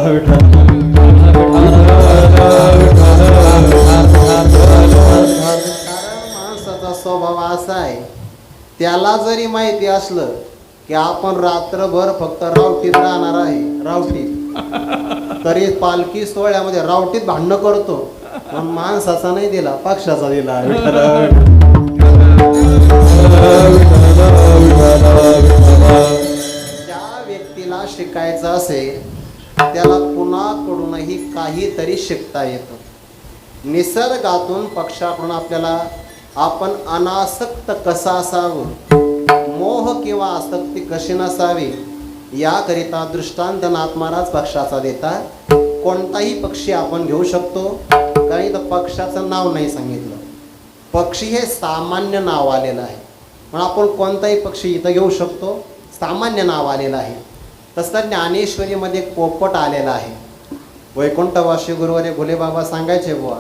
माणसाचा स्वभाव असा आहे, त्याला जरी माहिती असलं की आपण रात्रभर फक्त रावटीत राहणार आहे, रावटीत, तरी पालखी सोहळ्यामध्ये रावटीत भांडणं करतो. पण माणसाचा नाही दिला, पक्षाचा दिला. ज्या व्यक्तीला शिकायचं असेल त्याला कुणाकडूनही काहीतरी शिकता येतं. निसर्गातून पक्षाकडून आपल्याला आपण अनासक्त कसा असावं, मोह किंवा आसक्ती कशी नसावी, याकरिता दृष्टांत नाथ महाराज पक्षाचा देतात. कोणताही पक्षी आपण घेऊ शकतो, कारण इथं पक्षाचं नाव नाही सांगितलं. पक्षी हे सामान्य नाव आलेलं आहे, पण आपण कोणताही पक्षी इथं घेऊ शकतो, सामान्य नाव आलेलं आहे. तसं ज्ञानेश्वरीमध्ये पोपट आलेला आहे. वैकुंठवासी गुरुवारी घुलेबाबा सांगायचे बुवा,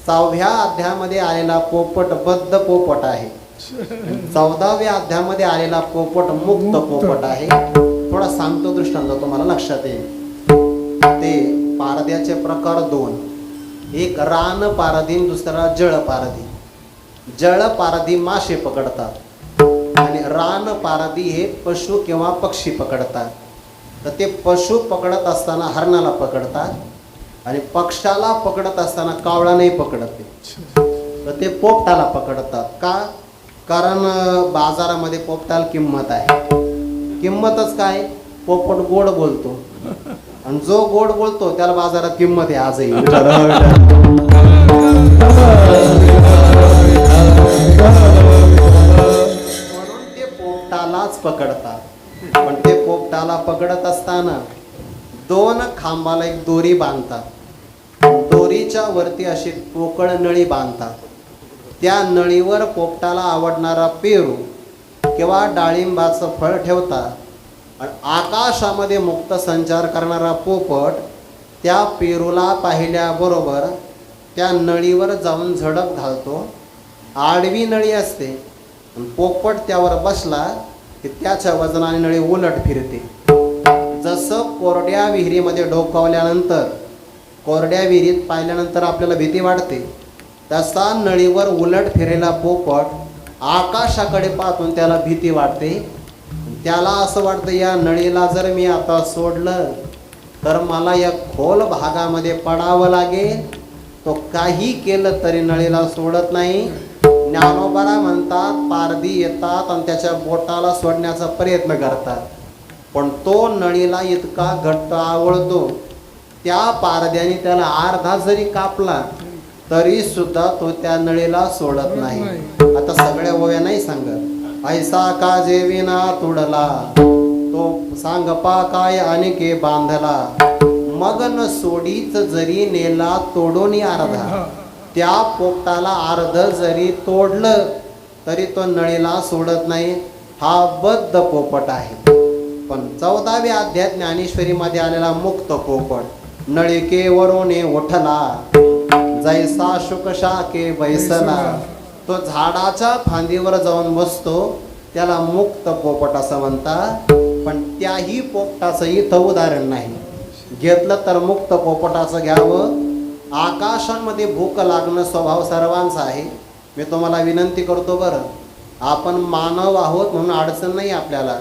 6व्या अध्यायामध्ये आलेला पोपट बद्ध पोपट आहे, 14व्या अध्यायामध्ये आलेला पोपट मुक्त पोपट आहे. थोडा सांगतो दृष्टांत तुम्हाला लक्षात येईल. ते पारद्याचे प्रकार 2, एक रान पारधी, दुसरा जळ पारधी. जळ पारधी मासे पकडतात आणि रान पारधी हे पशु किंवा पक्षी पकडतात. तर ते पशु पकडत असताना हरणाला पकडतात आणि पक्षाला पकडत असताना कावळा नाही पकडत, तर ते पोपटाला पकडतात. का? कारण बाजारामध्ये पोपटाला किंमत आहे. किंमतच काय, पोपट गोड बोलतो आणि जो गोड बोलतो त्याला बाजारात किंमत आहे आजही. म्हणून ते पोपटालाच पकडतात. पण ते पोपटाला पकडत असताना 2 खांबाला एक दोरी बांधतात. दोरीच्या वरती अशी पोकळ नळी बांधतात. त्या नळीवर पोपटाला आवडणारा पेरू किंवा डाळिंबाचं फळ ठेवतात. आणि आकाशामध्ये मुक्त संचार करणारा पोपट त्या पेरूला पाहिल्याबरोबर त्या नळीवर जाऊन झडप घालतो. आडवी नळी असते, पोपट त्यावर बसला की त्याच्या वजनाने नळी उलट फिरते. जसं कोरड्या विहिरीमध्ये डोकावल्यानंतर, कोरड्या विहिरीत पाहिल्यानंतर आपल्याला भीती वाटते, तसा नळीवर उलट फिरेला पोपट आकाशाकडे पाहून त्याला भीती वाटते. त्याला असं वाटतं या नळीला जर मी आता सोडलं तर मला या खोल भागामध्ये पडावं लागेल. तो काही केलं तरी नळीला सोडत नाही. ज्ञानोबाला म्हणतात पारधी येतात आणि त्याच्या बोटाला सोडण्याचा प्रयत्न करतात, पण तो नळीला इतका घट्ट आवडतो त्या पारध्याने त्याला अर्धा जरी कापला तरी सुद्धा तो त्या नळीला सोडत नाही. आता सगळ्या ओव्या नाही सांगत. ऐसा का जेविना तुडला तो सांगपा काय अनेके बांधला, मग न सोडीच जरी नेला तोडून अर्धा. त्या पोपटाला अर्ध जरी तोडलं तरी तो नळीला सोडत नाही. हा बद्ध पोपट आहे. पण 14व्या अध्याय ज्ञानेश्वरीमध्ये आलेला मुक्त पोपट, नळिकेवरून उठला जैसा शुकशाके बैसला, तो झाडाच्या फांदीवर जाऊन बसतो, त्याला मुक्त पोपट असं म्हणतात. पण त्याही पोपटाचं इथं उदाहरण नाही घेतलं तर मुक्त पोपटाचं घ्यावं. आकाशांमध्ये भूक लागणं स्वभाव सर्वांचा आहे. मी तुम्हाला विनंती करतो बरं, आपण मानव आहोत म्हणून अडचण नाही आपल्याला.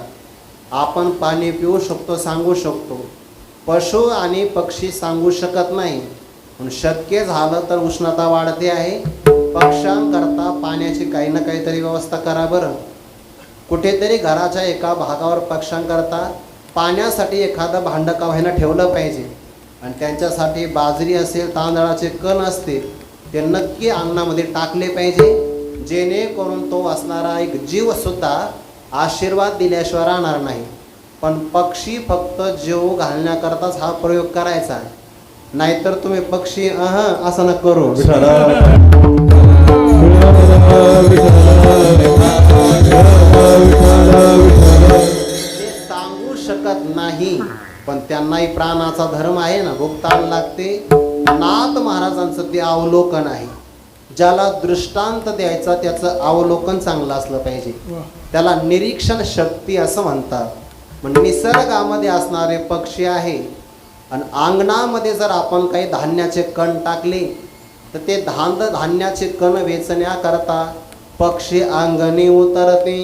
आपण पाणी पिऊ शकतो, सांगू शकतो. पशु आणि पक्षी सांगू शकत नाही. पण शक्य झालं तर उष्णता वाढते आहे, पक्ष्यांकरता पाण्याची काही ना काहीतरी व्यवस्था करा बरं. कुठेतरी घराच्या एका भागावर पक्ष्यांकरता पाण्यासाठी एखादं भांडं का व्हायला ठेवलं पाहिजे. आणि त्यांच्यासाठी बाजरी असेल, तांदळाचे कण असते, ते नक्की अंगणामध्ये टाकले पाहिजे, जेणेकरून तो असणारा एक जीवसुद्धा आशीर्वाद दिल्याशिवाय राहणार नाही. पण पक्षी फक्त जीव घालण्याकरताच हा प्रयोग करायचा, नाहीतर तुम्ही पक्षी असं न करू. ते सांगू शकत नाही, पण त्यांनाही प्राणाचा धर्म आहे ना, भुगतान लागते. नाथ महाराजांचं ते अवलोकन आहे. ज्याला दृष्टांत द्यायचा त्याचं अवलोकन चांगलं असलं पाहिजे. त्याला निरीक्षण शक्ती असं म्हणतात. म्हणजे निसर्गामध्ये असणारे पक्षी आहे. आणि अंगणामध्ये जर आपण काही धान्याचे कण टाकले तर ते धान्याचे कण वेचण्याकरता पक्षी अंगणी उतरते.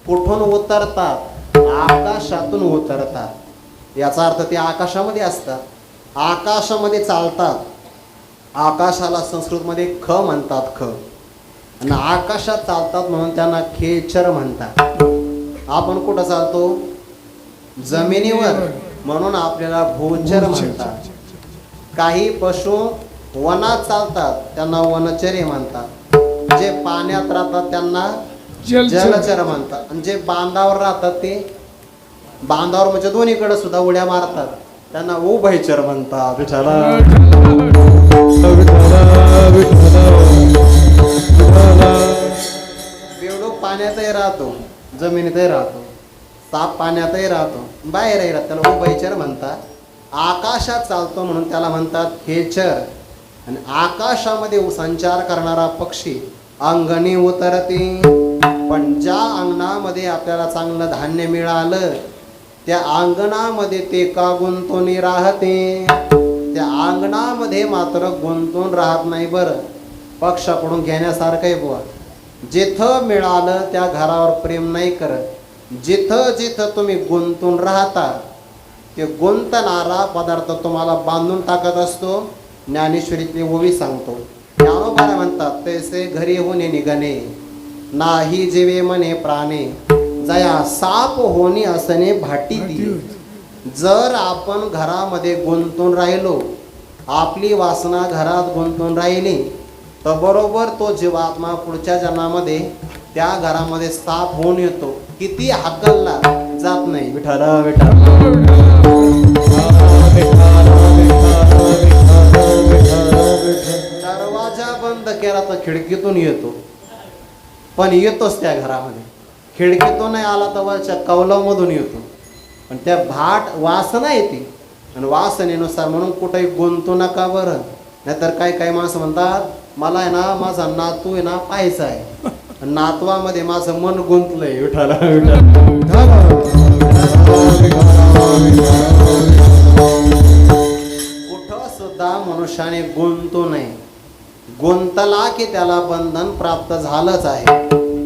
कुठून उतरतात? आकाशातून उतरतात. याचा अर्थ ते आकाशामध्ये असतात, आकाशामध्ये चालतात. आकाशाला संस्कृतमध्ये ख म्हणतात, ख. आणि आकाशात चालतात म्हणून त्यांना खेचर म्हणतात. आपण कुठं चालतो? जमिनीवर, म्हणून आपल्याला भूचर म्हणतात. काही पशु वनात चालतात, त्यांना वनचरे म्हणतात. जे पाण्यात राहतात त्यांना जलचर म्हणतात. आणि जे बांधावर राहतात ते, बांधावर म्हणजे दोन्हीकडे सुद्धा उड्या मारतात, त्यांना उभयचर म्हणतात. बेडूक पाण्यातही राहतो, जमिनीतही राहतो, साप पाण्यातही राहतो, बाहेरही राहतो, त्याला उभयचर म्हणतात. आकाशात चालतो म्हणून त्याला म्हणतात खेचर. आणि आकाशामध्ये संचार करणारा पक्षी अंगणी उतरते. पण ज्या अंगणामध्ये आपल्याला चांगलं धान्य मिळालं त्या अंगणामध्ये ते का गुंतून राहते? त्या अंगणामध्ये मात्र गुंतून राहत नाही बरं. पक्षाकडून घेण्यासारखं बुवा. जिथं मिळालं त्या घरावर प्रेम नाही करत. जिथं जिथं तुम्ही गुंतून राहता ते गुंतणारा पदार्थ तुम्हाला बांधून टाकत असतो. ज्ञानेश्वरीतली ओवी सांगतो. ज्ञानोबा म्हणतात तैसे घरी होणे निघणे, नाही जीवे मने प्राणे, जया साप होणी असणे भाटी ती. जर आपण घरामध्ये गुंतून राहिलो, आपली वासना घरात गुंतून राहिली, तर बरोबर तो जीवात्मा पुढच्या जन्मामध्ये त्या घरामध्ये साप होऊन येतो. किती हाकलला जात नाही. विठ्ठल विठ्ठल. दरवाजा बंद केला तर खिडकीतून येतो, पण येतोच त्या घरामध्ये. खिडकीतून नाही आला तर वरच्या कौलामधून येतो. पण त्या भाट वासना येते, आणि वासनेनुसार म्हणून कुठेही गुंतू नका बरं. नाहीतर काही माणसं म्हणतात मला आहे ना माझा नातू आहे ना पाहायचा आहे, नातवामध्ये माझं मन गुंतलंय. विठ्ठल कुठं सुद्धा मनुष्याने गुंतू नये. गुंतला की त्याला बंधन प्राप्त झालंच आहे.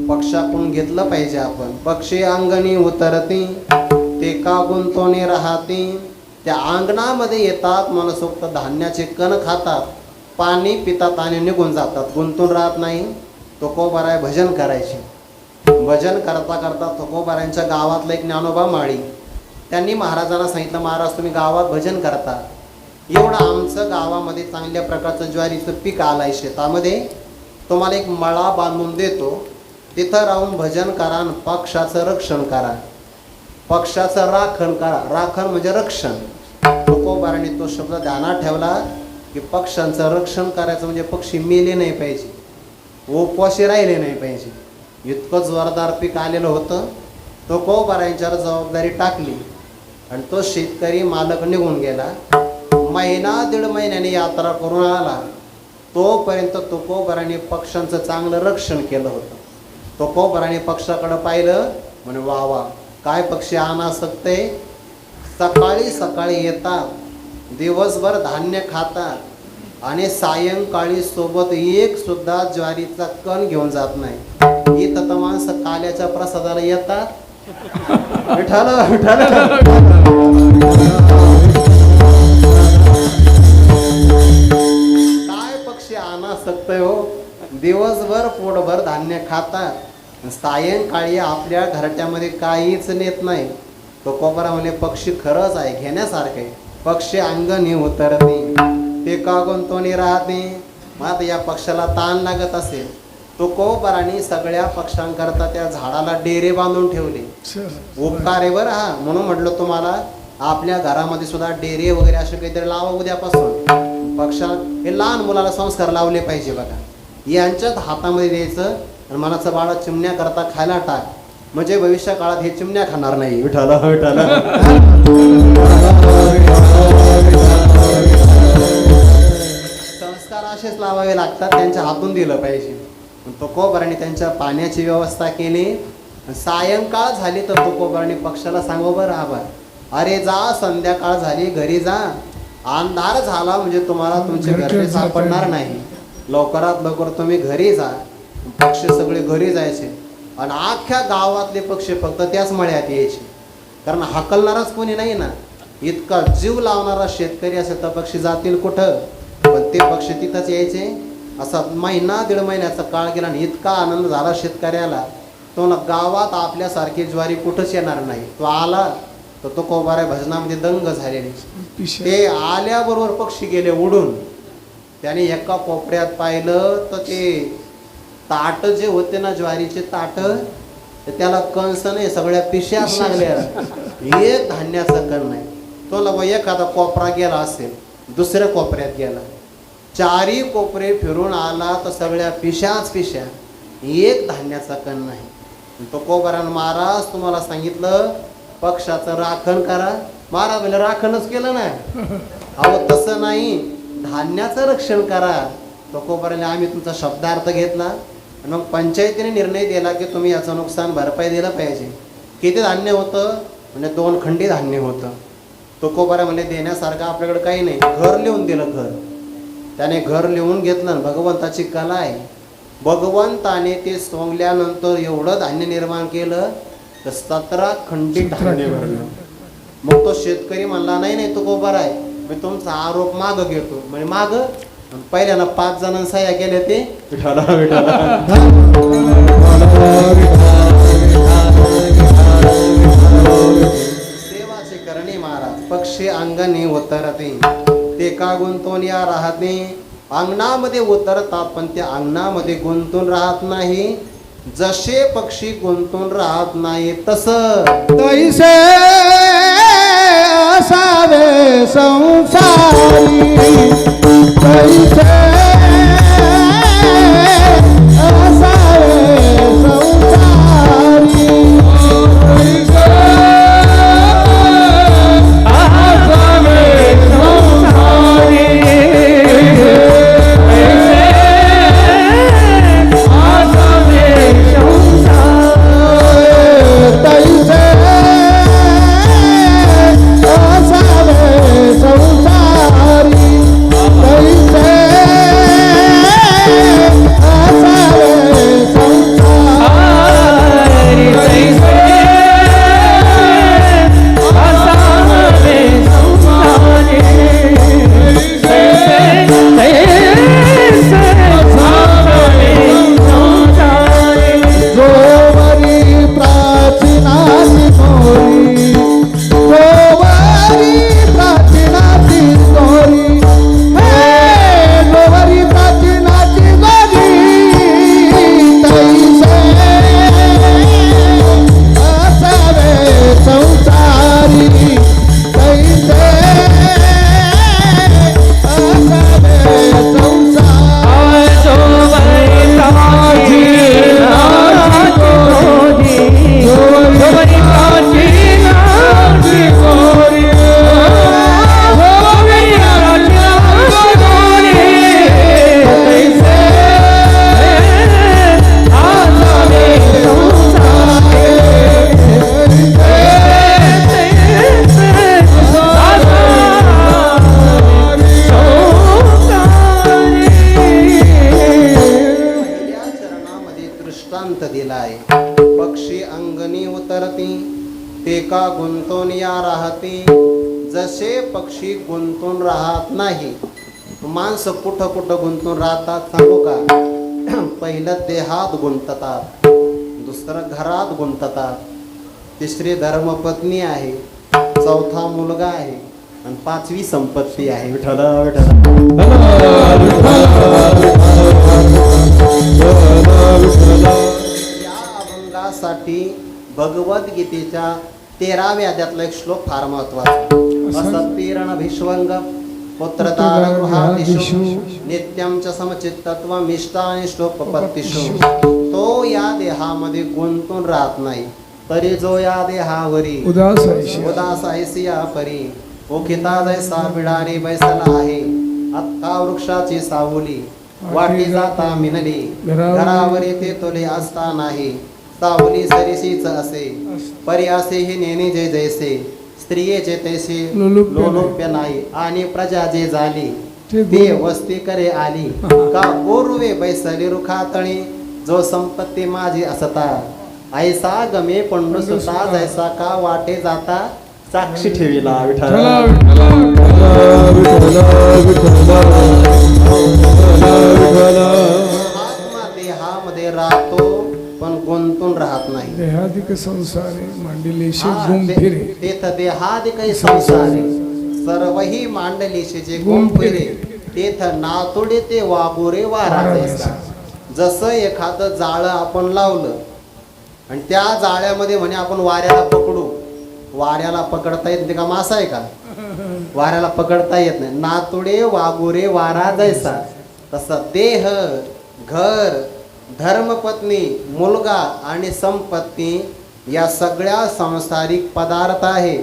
पक्षाकडून घेतलं पाहिजे आपण. पक्षी अंगणी उतरती ते का गुंतोनी राहती. त्या अंगणामध्ये येतात, मनसोक्त धान्याचे कण खातात, पाणी पितात आणि निघून जातात, गुंतून राहत नाही. तुकोबाराय भजन करायचे. भजन करता करता तुकोबारायांच्या गावातला एक ज्ञानोबा माळी, त्यांनी महाराजांना सांगितलं, महाराज तुम्ही गावात भजन करता, एवढं आमचं गावामध्ये चांगल्या प्रकारचं ज्वारीचं पीक आलंय शेतामध्ये, तुम्हाला एक मळा बांधून देतो, तिथं राहून भजन करा आणि पक्षाचं रक्षण करा. पक्षाचं राखण करा. राखण म्हणजे रक्षण. तुकोबारांनी तो शब्द ध्यानात ठेवला की पक्ष्यांचं रक्षण करायचं म्हणजे पक्षी मेले नाही पाहिजे, उपवाशी राहिले नाही पाहिजे. इतकं जोरदार पीक आलेलं होतं. तुकोबारांच्यावर जबाबदारी टाकली आणि तो शेतकरी मालक निघून गेला. महिना दीड महिन्याने यात्रा करून आला, तोपर्यंत तुकोबारांनी पक्ष्यांचं चांगलं रक्षण केलं होतं. तुकोबारांनी पक्षाकडे पाहिलं, म्हणे वा वा काय पक्षी अनासक्ते, सकाळी सकाळी येतात, दिवसभर धान्य खातात आणि सायंकाळी सोबत एक सुद्धा ज्वारीचा कण घेऊन जात नाही. इथं तर माणसं काल्याच्या प्रसादाला येतात. विठ्ठल विठ्ठल. काय पक्षी अनासक्त हो, दिवसभर पोटभर धान्य खातात, सायंकाळी आपल्या घरट्यामध्ये काहीच नेत नाही. तुकोबारा म्हणे पक्षी खरंच आहे, घेण्यासारखे. पक्षी अंगणी उतरते ते का गुंतोनी राहते. मग आता या पक्षाला ताण लागत असेल, तुकोबारांनी सगळ्या पक्षांकरता त्या झाडाला डेरे बांधून ठेवले. उपकार आहे बरं हा. म्हणून म्हटलं तुम्हाला आपल्या घरामध्ये सुद्धा डेरे वगैरे असे काहीतरी लावा उद्यापासून. पक्षा हे लहान मुलाला संस्कार लावले पाहिजे बघा. यांच्यात हातामध्ये द्यायचं आणि मनाचं बाळा चिमण्या करता खायला टाक, म्हणजे भविष्य काळात हे चिमण्या खाणार नाही. विठ्ठल विठ्ठल. संस्कार असेच लावावे लागतात, त्यांच्या हातून दिलं पाहिजे. तुकोबारांनी त्यांच्या पाण्याची व्यवस्था केली. सायंकाळ झाली तर तुकोबारांनी पक्षाला सांगू बरं आभार, अरे जा संध्याकाळ झाली घरी जा, अंधार झाला म्हणजे तुम्हाला तुमचे घरचे सापडणार नाही, लवकरात लवकर तुम्ही घरी जा. पक्षी सगळे घरी जायचे आणि अख्ख्या गावातले पक्षी फक्त त्याच मळ्यात यायचे, कारण हाकलणारच कोणी नाही ना. इतका जीव लावणारा शेतकरी असेल तर पक्षी जातील कुठं, पण ते पक्षी तिथंच यायचे. असा महिना दीड महिन्याचा काळ गेला आणि इतका आनंद झाला शेतकऱ्याला, तो ना गावात आपल्यासारखी ज्वारी कुठंच येणार नाही. तो आला तर तुकोबारा भजनामध्ये दंग झालेले. ते आल्याबरोबर पक्षी गेले उडून. त्याने एका कोपऱ्यात पाहिलं तर ते ताट जे होते ना ज्वारीचे ताट, त्याला कंस नाही, सगळ्या पिश्याच लागल्या, एक धान्याचा कण नाही. तो एखादा कोपरा गेला असेल, दुसऱ्या कोपऱ्यात गेला, चारी कोपरे फिरून आला तर सगळ्या पिश्याच पिश्या, एक धान्याचा कण नाही. तुकोबारानं महाराज तुम्हाला सांगितलं पक्षाचं राखण करा. महाराज म्हणजे राखणच केलं ना. अहो तसं नाही, धान्याचं रक्षण करा. तुकोबाराने आम्ही तुमचा शब्दार्थ घेतला आणि मग पंचायतीने निर्णय दिला की तुम्ही याचं नुकसान भरपाई दिलं पाहिजे. किती धान्य होतं म्हणजे 2 खंडी धान्य होतं. तुकोबारा म्हणजे देण्यासारखं आपल्याकडे काही नाही. घर लिहून दिलं. घर त्याने घर लिहून घेतलं. भगवंताची कला आहे. भगवंताने ते सोंगल्यानंतर एवढं धान्य निर्माण केलं तर 17 खंडी धान्य भरलं. मग तो शेतकरी म्हणला नाही तुकोबारा आहे, मी तुमचा आरोप माग घेतो. म्हणजे माग पहिल्याला 5 जणांना सह्या केल्या ते विठ्ठल विठ्ठल. पक्षी अंगणी उतरते ते का गुंतून या राहते. अंगणामध्ये उतरतात पण त्या अंगणामध्ये गुंतून राहत नाही. जसे पक्षी गुंतून राहत नाही तसं तैसे असावे संसारी. तैसे असावे संसारी. दिलाय. पक्षी अंगणी उतरती ते का गुंतून या राहती. जसे पक्षी गुंतून राहत नाही. माणसं कुठं कुठं गुंतून राहतात सांगू का? पहिलं देहात गुंततात, दुसरं घरात गुंततात, तिसरी धर्मपत्नी आहे, चौथा मुलगा आहे आणि पाचवी संपत्ती आहे. विठ्ठल या अभंगासाठी भगवद्गीतेच्या 13व्या अध्यायातला एक श्लोक फार महत्वाचा. असत्तीरण भिष्वंग पुत्रदार गृहादिषु नित्यं च समचित्तत्वं इष्टानिष्टोपपत्तिषु. तो या देहामध्ये गुंतून राहत नाही तरी जो या देहावरी उदास आहे या परी. ओखिता जैसा बिडारी बैसला आहे अत्ता वृक्षाची सावली. वाटी जाता मिनली घरावरी ते तोले असता नाही. सावली सरीसीच असे परी असे हे नेणे जे जैसे. स्त्रियेचे तैसे लोलुप्य नाही आणि प्रजा जे झाली ते वस्ती करे आली. का गोरुवे बैसली रुखातणी जो संपत्ती माझी असता. ऐसा गमे पंडू सुता जैसा का वाटे जाता साक्षी ठेविला. विठ्ठल आत्मा देहामध्ये राहतो पण गुंतून राहत नाही. देहादिक संसारे मांडलेशे हा, घुम फिरे. तेथ देहादिक संसारे सर्वही मांडलेशे जे घुम फिरे. तेथ नातोडे ते वागोरे वारा जैसा. जसं एखादं जाळं आपण लावलं आणि त्या जाळ्यामध्ये म्हणे आपण वाऱ्याला पकडू. वाऱ्याला पकडता येत नाही का? मासा आहे का? वाऱ्याला पकडता येत नाही. नातोडे वागोरे वारा जैसा. तसं देह, घर, धर्मपत्नी, मुलगा आणि संपत्ती या सगळ्या सांसारिक पदार्थ आहे.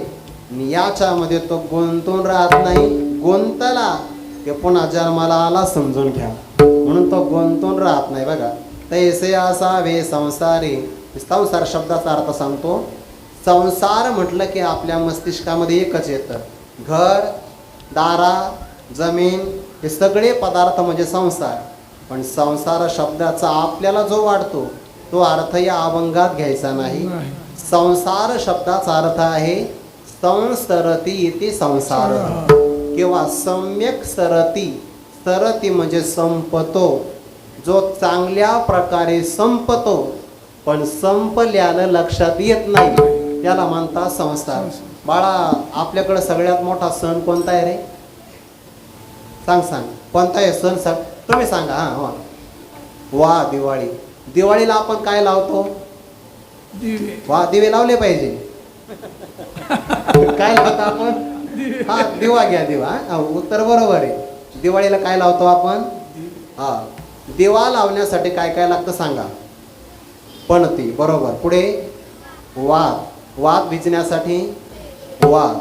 याच्यामध्ये तो गुंतून राहत नाही. गुंतला की पुन्हा जन्माला आला समजून घ्या म्हणून तो गुंतून राहत नाही. बघा तैसे असावे संसारी. संसार शब्दाचा अर्थ सांगतो. संसार म्हटलं की आपल्या मस्तिष्कामध्ये एकच येतं. घर, दारा, जमीन हे सगळे पदार्थ म्हणजे संसार. पण संसार शब्दाचा आपल्याला जो वाटतो तो अर्थ या अभंगात घ्यायचा नाही. संसार शब्दाचा अर्थ आहे संसरती इति संसार किंवा सम्यक सरती. सरती म्हणजे संपतो, जो चांगल्या प्रकारे संपतो पण संपल्यानं लक्षात येत नाही. त्याला म्हणतात संसार. बाळा, आपल्याकडे सगळ्यात मोठा सण कोणता आहे रे? सांग कोणता आहे सण? तुम्ही सांगा. हा, वा, दिवाळी. दिवाळीला आपण काय लावतो? दिवे. वा, दिवे लावले पाहिजे. काय लावतो आपण? हा, दिवा घ्या, दिवा. हा, उत्तर बरोबर आहे. दिवाळीला काय लावतो आपण? हा, दिवा लावण्यासाठी काय काय लागतं सांगा? पणती, बरोबर. पुढे वात भिजण्यासाठी वात,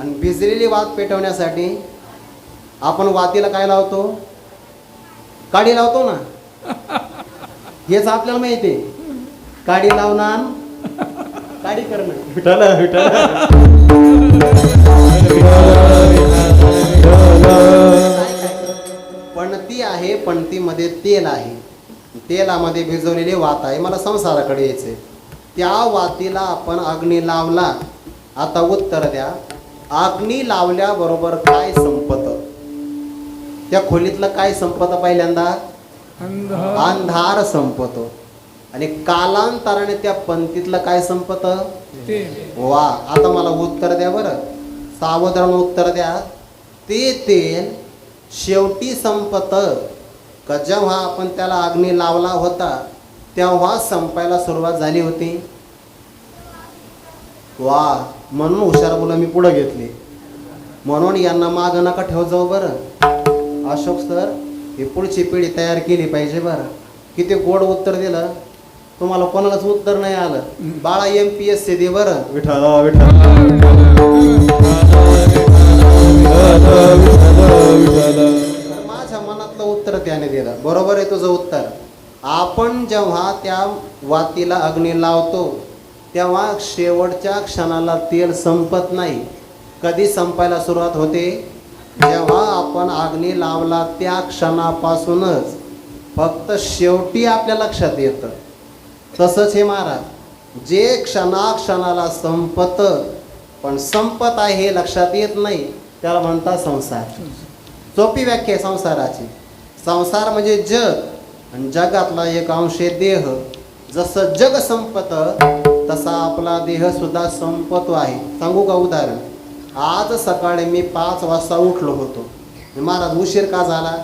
आणि भिजलेली वात पेटवण्यासाठी आपण वातीला काय लावतो? काडी लावतो ना. हेच आपल्याला माहिती आहे. काडी लावणार, काडी करणं. पणती आहे, पणतीमध्ये तेल आहे, तेलामध्ये भिजवलेली वात आहे. मला संसाराकडे यायचंय. त्या वातीला आपण अग्नी लावला. आता उत्तर द्या, अग्नी लावल्याबरोबर काय संपत? त्या खोलीतलं काय संपत? पहिल्यांदा अंधार संपतो, आणि कालांतराने त्या पंक्तीतलं काय संपत? वा. आता मला उत्तर द्या बरं, सावधान उत्तर द्या. ते तेल शेवटी संपत का जेव्हा आपण त्याला अग्नी लावला होता तेव्हा संपायला सुरुवात झाली होती? वा. म्हणून हुशार मुलं मी पुढे घेतली. म्हणून यांना मागं नका ठेव जाऊ बरं. अशोक सर, ही पुढची पिढी तयार केली पाहिजे बरं. किती गोड उत्तर दिलं. तुम्हाला कोणालाच उत्तर नाही आलं. बाळा, MPSC दे बरं. विठ्ठला माझ्या मनातलं उत्तर त्याने दिलं. बरोबर आहे तुझं उत्तर. आपण जेव्हा त्या वातीला अग्नी लावतो तेव्हा शेवटच्या क्षणाला तेल संपत नाही. कधी संपायला सुरुवात होते? जेव्हा आपण अग्नी लावला त्या क्षणापासूनच फक्त शेवटी आपल्या लक्षात येतं. तसंच हे महाराज, जे क्षणाक्षणाला संपत पण संपत आहे हे लक्षात येत नाही, त्याला म्हणतात संसार. सोपी व्याख्या आहे संसाराची. संसार म्हणजे जग, आणि जगातला एक अंश आहे देह. जसं जग संपत तसा आपला देह सुद्धा संपतो आहे. सांगू का उदाहरण? आज सकाळी मी 5 वाजता उठलो होतो. महाराज, उशीर का झाला?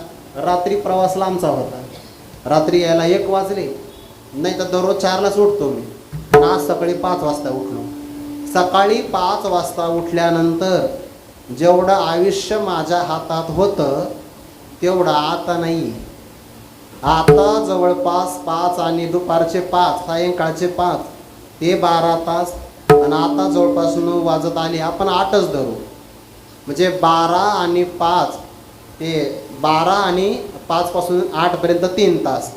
रात्री प्रवास लांबचा होता. रात्री यायला 1 वाजले. नाही तर दररोज 4लाच उठतो मी, पण आज सकाळी 5 वाजता उठलो. सकाळी 5 वाजता उठल्यानंतर जेवढं आयुष्य माझ्या हातात होतं तेवढं आता नाही. आता जवळपास 5 आणि दुपारचे 5, सायंकाळचे 5, ते 12 तास, आणि आता जवळपास 9 वाजत आले. आपण 8च धरू, म्हणजे 12 आणि 5, ते 12 आणि 5 पासून 8 पर्यंत 3 तास.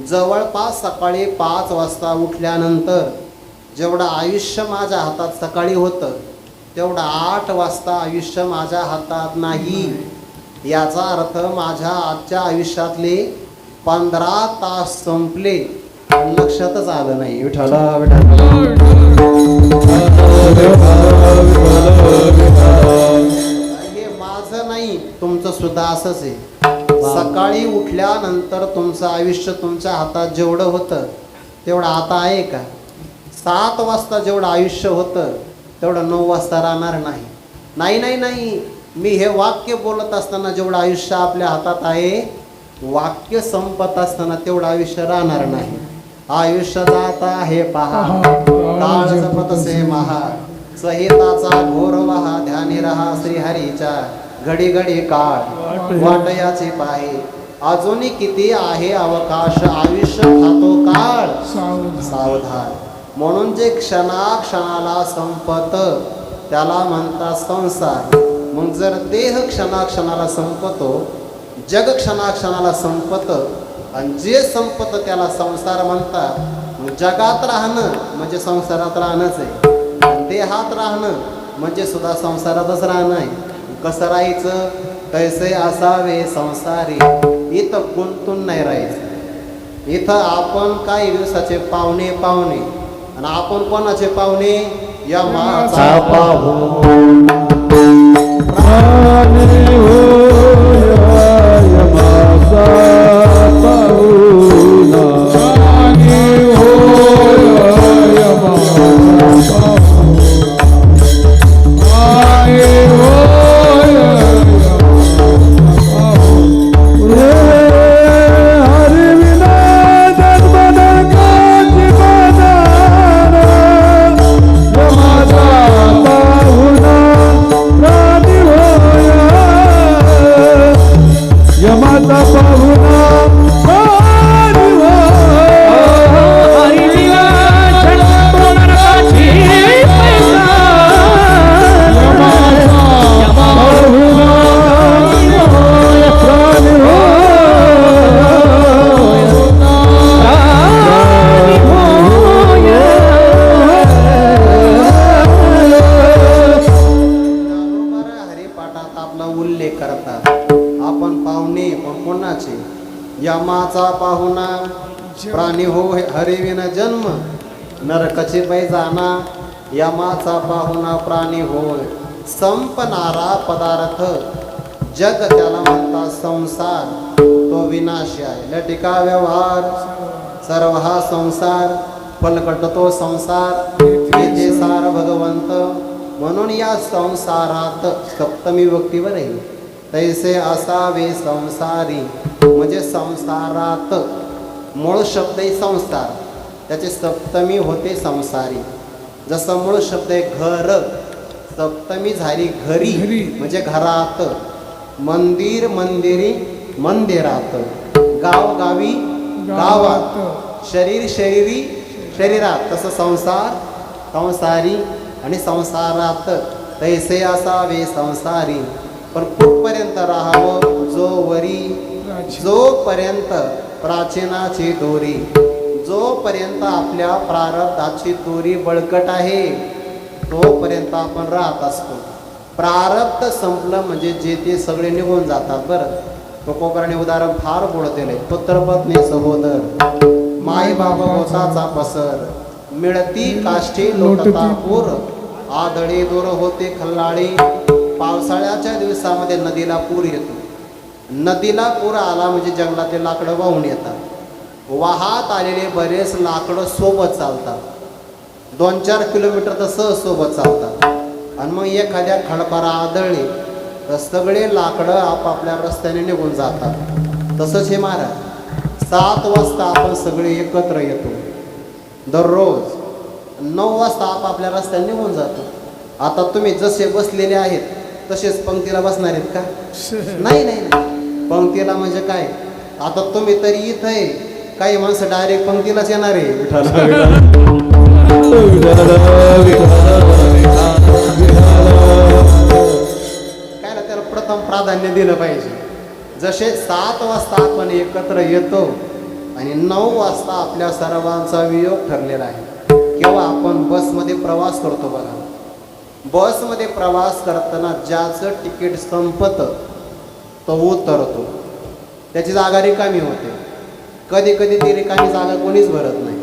जवळपास सकाळी 5 वाजता उठल्यानंतर जेवढं आयुष्य माझ्या हातात सकाळी होतं तेवढं 8 वाजता आयुष्य माझ्या हातात नाही. याचा अर्थ माझ्या आजच्या आयुष्यातले 15 तास संपले, लक्षातच आलं नाही. विठ्ठला हे माझं नाही, तुमचं सुद्धा असंच आहे. सकाळी उठल्यानंतर तुमचं आयुष्य तुमच्या हातात जेवढं होतं तेवढं आता आहे का? 7 वाजता जेवढं आयुष्य होतं तेवढं 9 वाजता राहणार नाही. नाही नाही नाही, मी हे वाक्य बोलत असताना जेवढं आयुष्य आपल्या हातात आहे, वाक्य संपत असताना तेवढं आयुष्य राहणार नाही. आयुष्य जात आहे पहा, काळ जपतसे महा, संहिताचा घोर वहा, ध्यानी रहा श्रीहरीच्या, घडी घडी काळ वाटयाचे पाहे, अजूनही किती आहे अवकाश, आयुष्य खातो काळ सावधान. म्हणून जे क्षणाक्षणाला संपत त्याला म्हणतात संसार. मग जर देह क्षणाक्षणाला संपतो, जग क्षणाक्षणाला संपत, आणि जे संपत त्याला संसार म्हणतात. मग जगात राहणं म्हणजे संसारात राहणंच आहे, देहात राहणं म्हणजे सुद्धा संसारातच राहणं आहे. कसं राहायचं? कैसे असावे संसारी, इथं गुंतून नाही राहायचं. इथं आपण काही दिवसाचे पाहुणे आणि आपण कोणाचे पाहुणे? यमाचा पाहू बरोबर हरिपाठात आपला उल्लेख करतात. आपण पाहुणे पण कोणाचे? यमाचा पाहुणा प्राणी हो हरिविन जन्म नरकचे पै जाना. यमाचा पाहुणा प्राणी होय संपणारा पदार्थ. जग त्याला म्हणतात संसार, तो विनाशी आहे. लटिका व्यवहार सर्व हा संसार, फलकट तो संसार येथे सार भगवंत. म्हणून या संसारात सप्तमी विभक्तीवर आहे. तैसे असावे संसारी, म्हणजे संसारात मूळ शब्द आहे संसार, त्याचे सप्तमी होते संसारी. जसं मूळ शब्द आहे घर, सप्तमी झाली घरी म्हणजे घरात. मंदिर मंदिरी मंदिरात, गाव गावी गावात, शरीर शरीरी शरीरात. तसं संसार संसारी आणि संसारात. तैसे असावे संसारी. पण कुठपर्यंत राहावं? जोवरी, जोपर्यंत प्राचीनाची दोरी, जोपर्यंत आपल्या प्रारब्धाची दोरी बळकट आहे तोपर्यंत आपण राहत असतो. प्रारब्ध संपलं म्हणजे जे ते सगळे निघून जातात. बरं, तुकोबराने उदाहरण फार बोलतेले. पुत्र पत्नी सहोदर, माई बाबा होताचा पसर, मिळती काष्टी लोटता पूर, आदळी दूर होते खल्लाळी. पावसाळ्याच्या दिवसामध्ये नदीला पूर येतो. नदीला पूर आला म्हणजे जंगलातले लाकडं वाहून येतात. वाहात आलेले बरेच लाकडं सोबत चालतात. 2-4 किलोमीटर तर सहज सोबत चालतात. आणि मग एखाद्या खडपारा आदळली तर सगळे लाकडं आपापल्या रस्त्याने निघून जातात. तसंच हे महाराज 7 वाजता आपण सगळे एकत्र येतो. दररोज 9 वाजता आपापल्या रस्त्याने निघून जातो. आता तुम्ही जसे बसलेले आहेत तसेच पंक्तीला बसणार आहेत का? नाही नाही नाही. पंक्तीला म्हणजे काय? आता तुम्ही तरी इथं आहे, काही माणसं डायरेक्ट पंक्तीलाच येणार आहे. काय ना, त्याला प्रथम प्राधान्य दिलं पाहिजे. जसे 7 वाजता आपण एकत्र येतो आणि 9 वाजता आपल्या सर्वांचा वियोग ठरलेला आहे. केव्हा आपण बसमध्ये प्रवास करतो बघा. बसमध्ये प्रवास करताना ज्याचं तिकीट संपतं तो उतरतो, त्याची जागा रिकामी होते. कधी कधी ती रिकामी जागा कोणीच भरत नाही.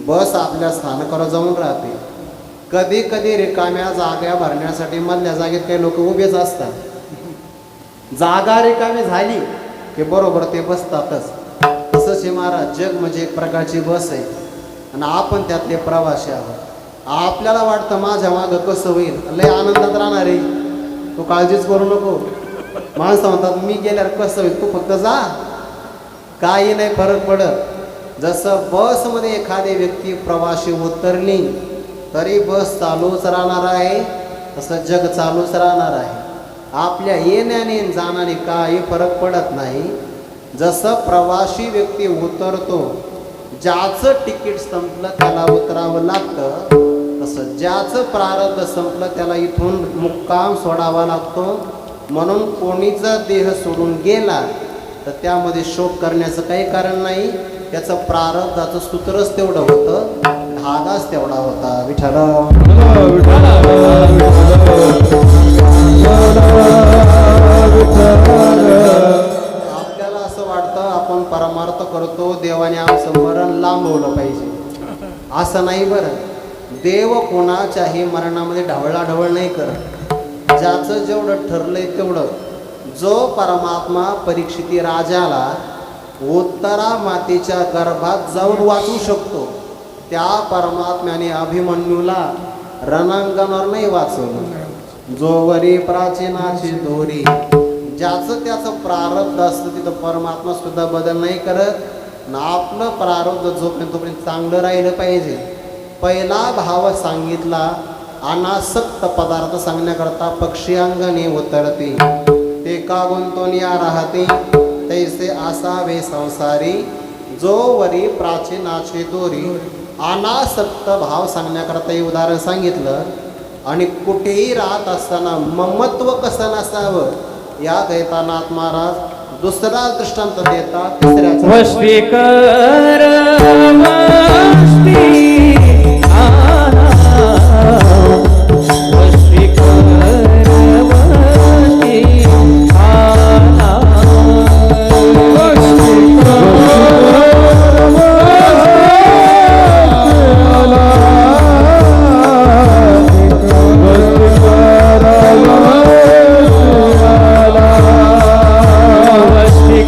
बस आपल्या स्थानकावर जाऊन राहते. कधी कधी रिकाम्या जागा भरण्यासाठी मधल्या जागेत काही लोक उभेच असतात. जागा रिकामी झाली की बरोबर ते बसतातच. तसंच हे महाराज, जग म्हणजे एक प्रकारची बस आहे आणि आपण त्यातले प्रवासी आहोत. आपल्याला वाटतं माझ्या मागं कसं होईल, लय आनंदात राहणार आहे, तू काळजीच करू नको. माणसं म्हणतात मी गेल्यावर कसं होईल, तू फक्त जा, काही नाही फरक पडत. जसं बसमध्ये एखादी व्यक्ती प्रवासी उतरली तरी बस चालूच राहणार आहे, तसं जग चालूच राहणार आहे. आपल्या येण्याने जाण्याने काही फरक पडत नाही. जसं प्रवासी व्यक्ती उतरतो, ज्याचं तिकीट संपलं त्याला उतरावं लागतं, तसं ज्याचं प्रारब्ध संपलं त्याला इथून मुक्काम सोडावा लागतो. म्हणून कोणी जर देह सोडून गेला तर त्यामध्ये शोक करण्याचं काही कारण नाही. त्याचं प्रारब्धाचं सूत्रच तेवढं होतं, धागाच तेवढा होता. विठ्ठल आपल्याला असं वाटतं आपण परमार्थ करतो, देवाने आमचं मरण लांबवलं पाहिजे, असं नाही. बरं, देव कोणाच्याही मरणामध्ये ढवळाढवळ नाही करत. ज्याचं जेवढं ठरलंय तेवढं. जो परमात्मा परीक्षिती राजाला उत्तरा मातेच्या गर्भात जाऊन वाचू शकतो, त्या परमात्म्याने अभिमन्यूला रणांगणावर नाही वाचवलं. जोवरी प्राचीनाची दोरी, ज्याचं त्याचं प्रारब्ध असतं तिथं परमात्मा सुद्धा बदल नाही करत. ना आपलं प्रारब्ध जोपर्यंत चांगलं राहिलं पाहिजे. पहिला भाव सांगितला, अनासक्त पदार्थ सांगण्याकरता पक्षी अंगणी उतरते, ते का गुंतून या राहते. तैसे असावे संसारी जो वरी प्राचीनाचे दोरी. अनासक्त भाव सांगण्याकरता हे उदाहरण सांगितलं. आणि कुठेही राहत असताना ममत्व कसं नसावं या करिता नाथ महाराज दुसरा दृष्टांत देतात. तिसऱ्याचा वस्ती कर वस्ती आला. वस्ती कर वस्ती आला. वस्ती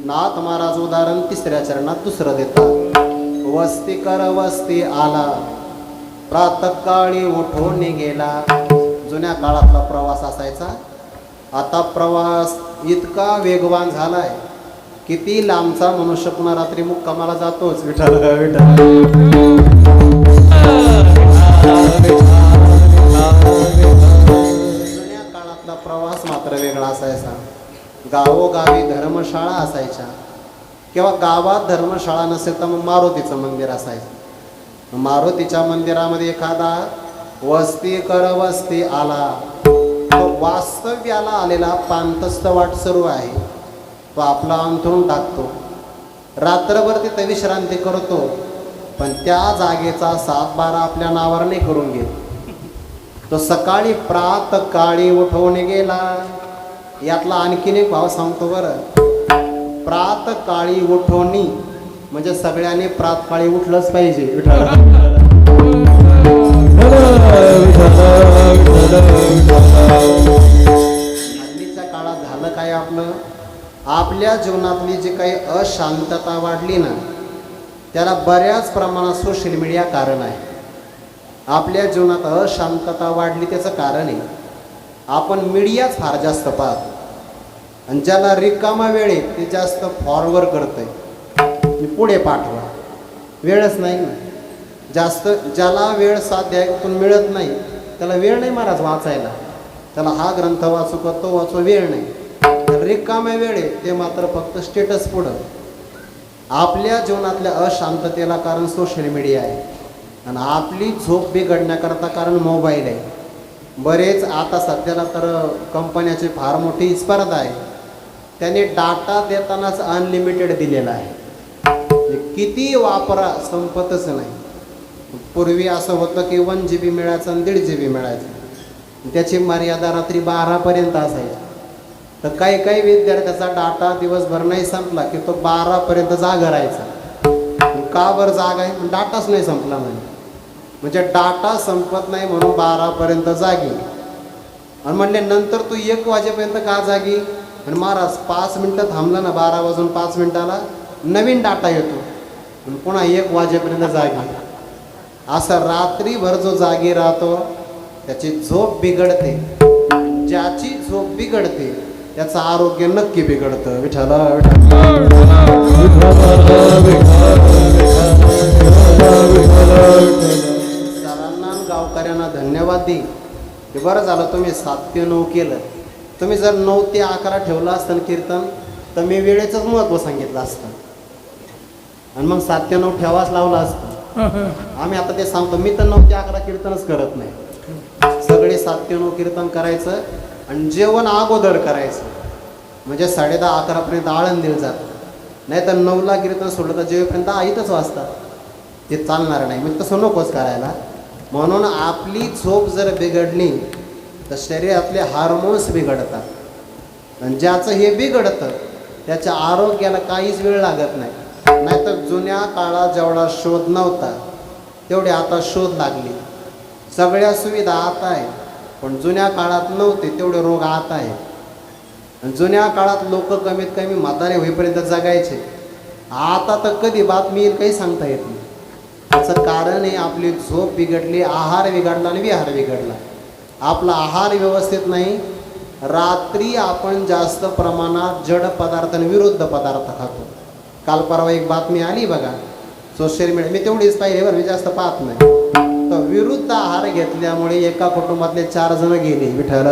नाथ महाराज उदाहरण तिसऱ्या चरणात दुसरं देतात. वस्ती कर वस्ती आला, प्रातःकाळी उठून गेला. जुन्या काळातला प्रवास असायचा. आता प्रवास इतका वेगवान झालाय, किती लांबचा मनुष्य पुन्हा रात्री मुक्कामाला जातोच. विठ्ठल विठ्ठल. जुन्या काळातला प्रवास मात्र वेगळा असायचा. गावोगावी धर्मशाळा असायच्या, किंवा गावात धर्मशाळा नसेल तर मग मारुतीचं मंदिर असायचं. मारुतीच्या मंदिरामध्ये एखादा वस्ती कर वस्ती आला, तो वास्तव्याला आलेला पांतस्थ वाट सुरू आहे, तो आपला अंथरून टाकतो, रात्रभर तिथे विश्रांती करतो. पण त्या जागेचा 7-12 आपल्या नावावर नाही करून घेत. तो सकाळी प्रातःकाळी उठवून गेला. यातला आणखीन एक भाव सांगतो बरं. प्रात काळी उठवणी म्हणजे सगळ्यांनी प्रात काळी उठलंच पाहिजे. हल्लीच्या काळात झालं काय आपलं, आपल्या जीवनातली जी काही अशांतता वाढली ना, त्याला बऱ्याच प्रमाणात सोशल मीडिया कारण आहे. आपल्या जीवनात अशांतता वाढली त्याचं कारण आहे आपण मीडियाच फार जास्त पाहतो. आणि ज्याला रिकामा वेळ आहे ते जास्त फॉरवर्ड करतंय, पुढे पाठवा. वेळच नाही ना जास्त. ज्याला वेळ साध्य ऐकून मिळत नाही त्याला वेळ नाही महाराज वाचायला. त्याला हा ग्रंथ वाचू का तो वाचू वेळ नाही. रिकाम्या वेळ आहे ते मात्र फक्त स्टेटस पुढं. आपल्या जीवनातल्या अशांततेला कारण सोशल मीडिया आहे आणि आपली झोप बिघडण्याकरता कारण मोबाईल आहे. बरेच आता सध्याला तर कंपन्याची फार मोठी स्पर्धा आहे. त्याने डाटा देतानाच अनलिमिटेड दिलेला आहे. किती वापरा संपतच नाही. पूर्वी असं होतं की 1 GB मिळायचं आणि 1.5 GB मिळायचं. त्याची मर्यादा रात्री 12पर्यंत असायची. तर काही काही विद्यार्थ्याचा डाटा दिवसभर नाही संपला की तो 12पर्यंत जागा राहायचा. का बरं जागा आहे? डाटाच नाही संपला म्हणजे डाटा संपत नाही म्हणून 12पर्यंत जागी. आणि म्हणले नंतर तू 1 वाजेपर्यंत का जागी? आणि महाराज 5 मिनटं थांबलं ना, 12 वाजून 5 मिनटाला नवीन डाटा येतो आणि पुन्हा 1 वाजेपर्यंत जागी. असं रात्रीभर जो जागी राहतो त्याची झोप बिघडते. ज्याची झोप बिघडते त्याचं आरोग्य नक्की बिघडतं. विठ्ठला सरांना गावकऱ्यांना धन्यवाद दे की बरं झालं तुम्ही 7 ते 9 केलं. तुम्ही जर 9 ते 11 ठेवलं असतं कीर्तन तर मी वेळेचंच महत्त्व सांगितलं असतं आणि मग 7 ते 9 ठेवाच लावलं असतं. आम्ही आता ते सांगतो. मी तर 9 ते 11 कीर्तनच करत नाही. सगळे 7 ते 9 कीर्तन करायचं आणि जेवण अगोदर करायचं म्हणजे 10:30-11पर्यंत आळंदीला जातं. नाही तर 9ला कीर्तन सोडलं तर जेवेपर्यंत इथंच वाजतात. ते चालणार नाही. मग तसं नकोच करायला. म्हणून आपली झोप जर बिघडली तर शरीरातले हार्मोन्स बिघडतात आणि ज्याचं हे बिघडतं त्याच्या आरोग्याला काहीच वेळ लागत नाही. नाहीतर जुन्या काळात जेवढा शोध नव्हता तेवढे आता शोध लागले. सगळ्या सुविधा आता आहे पण जुन्या काळात नव्हते तेवढे रोग आता आहे. आणि जुन्या काळात लोक कमीत कमी म्हातारे होईपर्यंत जगायचे. आता तर कधी बातमी येईल काही सांगता येत नाही. त्याचं कारण आहे आपली झोप बिघडली, आहार बिघडला आणि विहार बिघडला. आपला आहार व्यवस्थित नाही. रात्री आपण जास्त प्रमाणात जड पदार्थ आणि विरुद्ध पदार्थ खातो. काल परवा एक बातमी आली बघा सोशल मीडिया, मी तेवढीच पाहिजे बरं, मी जास्त पाहत नाही. तर विरुद्ध आहार घेतल्यामुळे एका कुटुंबातले 4 जण गेले. विठ्ठल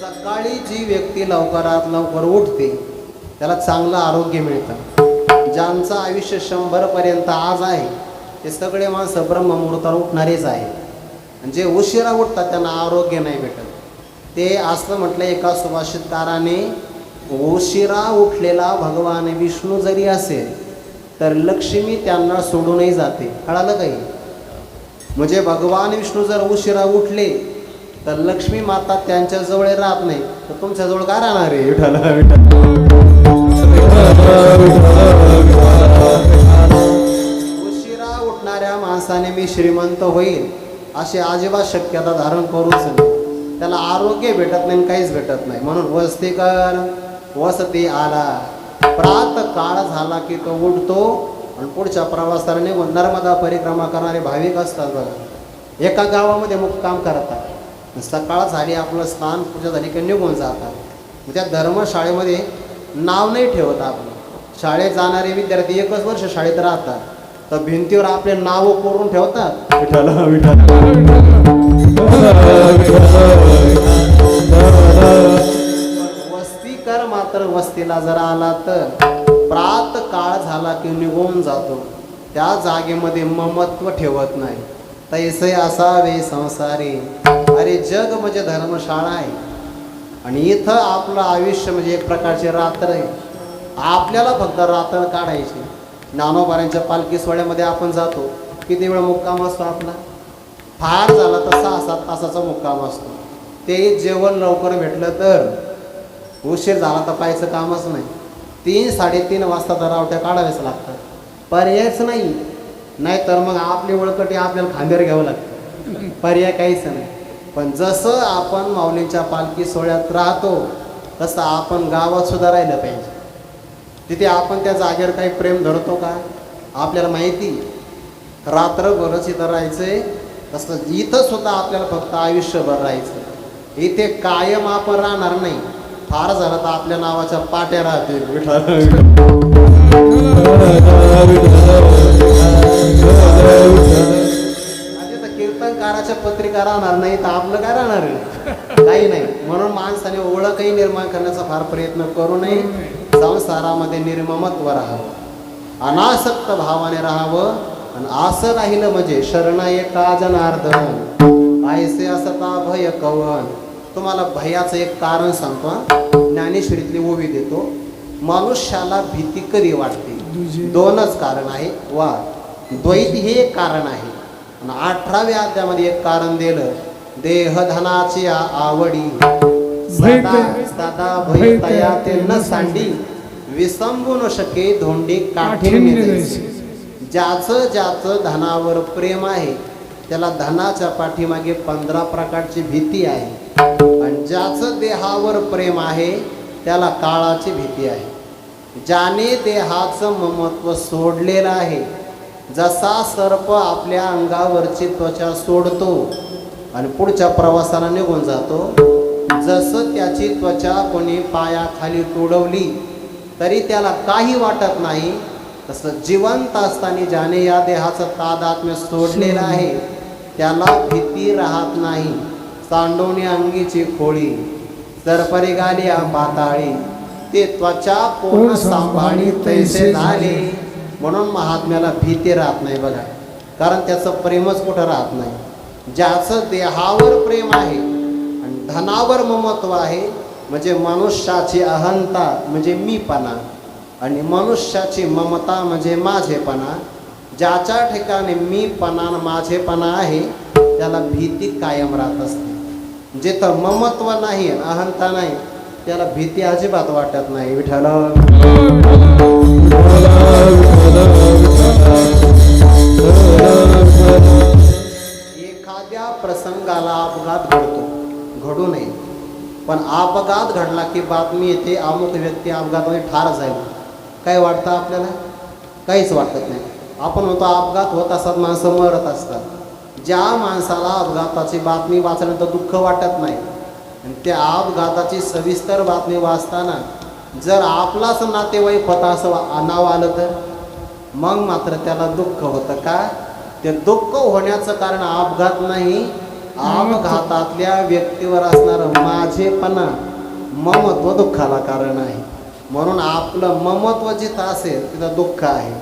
सकाळी जी व्यक्ती लवकरात लवकर उठते त्याला चांगलं आरोग्य मिळतं. ज्यांचं आयुष्य 100पर्यंत आज आहे ते सगळे माणसं ब्रह्ममुहूर्तावर उठणारेच आहे. आणि जे उशिरा उठतात त्यांना आरोग्य नाही भेटत. ते असं म्हटलं एका सुभाषितकाराने, उशिरा उठलेला भगवान विष्णू जरी असेल तर लक्ष्मी त्यांना सोडूनही जाते. कळालं काही? म्हणजे भगवान विष्णू जर उशिरा उठले तर लक्ष्मी माता त्यांच्या जवळ राहत नाही तर तुमच्या जवळ काय राहणार आहे? उशिरा उठणाऱ्या माणसाने मी श्रीमंत होईल अशी अजिबात शक्यता धारण करूच नाही. त्याला आरोग्य भेटत नाही, काहीच भेटत नाही. म्हणून वस्ती कर वसती आला. प्रात काळ झाला की तो उठतो आणि पुढच्या प्रवासाला निघून नर्मदा परिक्रमा करणारे भाविक असतात बघा. एका गावामध्ये मुक्काम करतात. सकाळ झाली आपलं स्नान पूजा झाली की निघून जातात. त्या धर्मशाळेमध्ये नाव नाही ठेवत आपलं. शाळेत जाणारे विद्यार्थी 1च वर्ष शाळेत राहतात तर भिंतीवर आपले नाव कोरून ठेवतात. वस्तीकर मात्र वस्तीला जर आला तर प्रात काळ झाला की निघून जातो. त्या जागेमध्ये ममत्व ठेवत नाही. तैसे असावे संसारी. अरे जग म्हणजे धर्मशाळा आहे आणि इथं आपलं आयुष्य म्हणजे एक प्रकारची रात्र आहे. आपल्याला फक्त रात्र काढायची. ज्ञानोबाऱ्यांच्या पालखी सोहळ्यामध्ये आपण जातो, किती वेळ मुक्काम असतो आपला? फार झाला तर 6-7 तासाचा मुक्काम असतो. ते जेवण लवकर भेटलं तर उशीर झाला तर पाहायचं कामच नाही. 3-3:30 वाजता तर रावट्या काढाव्याच लागतात, पर्यायच नाही. नाहीतर मग आपली वळकटी आपल्याला खांद्यावर घ्यावं लागतं, पर्याय काहीच नाही. पण जसं आपण माऊलींच्या पालखी सोहळ्यात राहतो तसं आपण गावात सुद्धा राहिलं पाहिजे. तिथे आपण त्या जागेवर काही प्रेम धरतो का आपल्याला माहिती. रात्रभरच इथं राहायचंय, तसं इथं सुद्धा आपल्याला फक्त आयुष्यभर राहायचं. इथे कायम आपण राहणार नाही, फार झालं तर आपल्या नावाच्या पाट्या राहतील. तर कीर्तनकाराच्या पत्रिका राहणार नाही तर आपलं काय राहणार आहे, काही नाही. म्हणून माणसाने ओळखही निर्माण करण्याचा फार प्रयत्न करू नये. संसारामध्ये निर्ममत्व राहावं, अनासक्त भावाने राहावं. आणि असं राहिलं म्हणजे शरण एका जनार्दन ऐसे असता भय कवन. तुम्हाला भयाचं एक कारण सांगतो, ज्ञानेश्वरीतली ओवी देतो. मनुष्याला भीती कधी वाटते, 2च कारण आहे. वा द्वैत हे एक कारण आहे. आणि 18व्या अध्यायामध्ये एक कारण दिलं, देहधनाची आवडी सदा भय तया ते न सांडी विसंबू न शके धोंडी काठी. ज्याचं धनावर प्रेम आहे त्याला धनाच्या पाठीमागे 15 प्रकारची भीती आहे. आणि ज्याचं देहावर प्रेम आहे त्याला काळाची भीती आहे. ज्याने देहाचं ममत्व सोडलेलं आहे, जसा सर्प आपल्या अंगावरची त्वचा सोडतो आणि पुढच्या प्रवासाला निघून जातो, जसं त्याची त्वचा कोणी पायाखाली तुडवली तरी त्याला काही वाटत नाही, तसं जिवंत असताना ज्याने या देहाचं तादात्म्य सोडलेलं आहे त्याला भीती राहत नाही. सांडोनी अंगीची खोळी सरपरी गाली पाताळी, ते त्वचा पूर्ण सांभाळी तैसे झाले. म्हणून महात्म्याला भीती राहत नाही बघा, कारण त्याचं प्रेमच कुठं राहत नाही. ज्याचं देहावर प्रेम आहे आणि धनावर ममत्व आहे, म्हणजे मनुष्याची अहंता म्हणजे मीपणा आणि मनुष्याची ममता म्हणजे माझेपणा. ज्याच्या ठिकाणी मीपणा माझेपणा आहे त्याला भीती कायम राहत असते. जिथं ममत्व नाही अहंता नाही त्याला भीती अजिबात वाटत नाही. विठ्ठल एखाद्या प्रसंगाला अपघात घडू नये, पण अपघात घडला की बातमी येते अमुक व्यक्ती अपघातामध्ये ठार जाईल. काय वाटतं आपल्याला? काहीच वाटत नाही. आपण म्हणतो अपघात होत असतात, माणसं मरत असतात. ज्या माणसाला अपघाताची बातमी वाचल्यानंतर दुःख वाटत नाही आणि त्या अपघाताची सविस्तर बातमी वाचताना जर आपलाच नातेवाईक होता असं नाव आलं तर मग मात्र त्याला दुःख होतं. का? ते दुःख होण्याचं कारण अपघात नाही, अपघातातल्या व्यक्तीवर असणारं माझेपणा ममत्व दुःखाला कारण आहे. म्हणून आपलं ममत्व जिथं असेल तिथं दुःख आहे,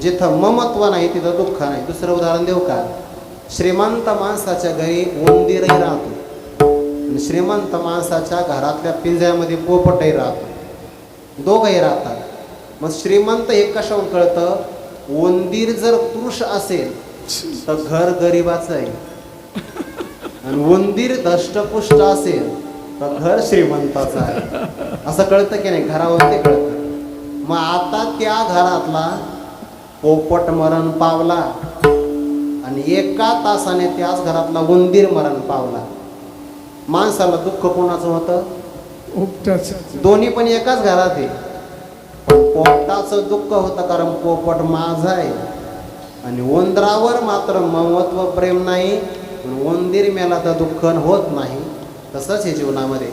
जिथं ममत्व नाही तिथं दुःख नाही. दुसरं उदाहरण देऊ का? श्रीमंत माणसाच्या घरी उंदीरही राहतो आणि श्रीमंत माणसाच्या घरातल्या पिंजऱ्यामध्ये पोपटही राहतो, दोघंही राहतात. मग श्रीमंत हे कशावर कळतं? उंदीर जर पुरुष असेल तर घर गरिबाचं आहे आणि उंदीर धष्टपुष्ट असेल तर घर श्रीमंताचं आहे. असं कळतं की नाही? घरावरती कळतं. मग आता त्या घरातला पोपट मरण पावला आणि 1 तासाने त्याच घरातला उंदीर मरण पावला. माणसाला दुःख कोणाचं होतं? दोन्ही पण एकाच घरात आहे, पण पोपटाचं दुःख होतं कारण पोपट माझा आहे आणि उंदरावर मात्र ममत्व प्रेम नाही. उंदीर मेला तर दुःख होत नाही. तसंच हे जीवनामध्ये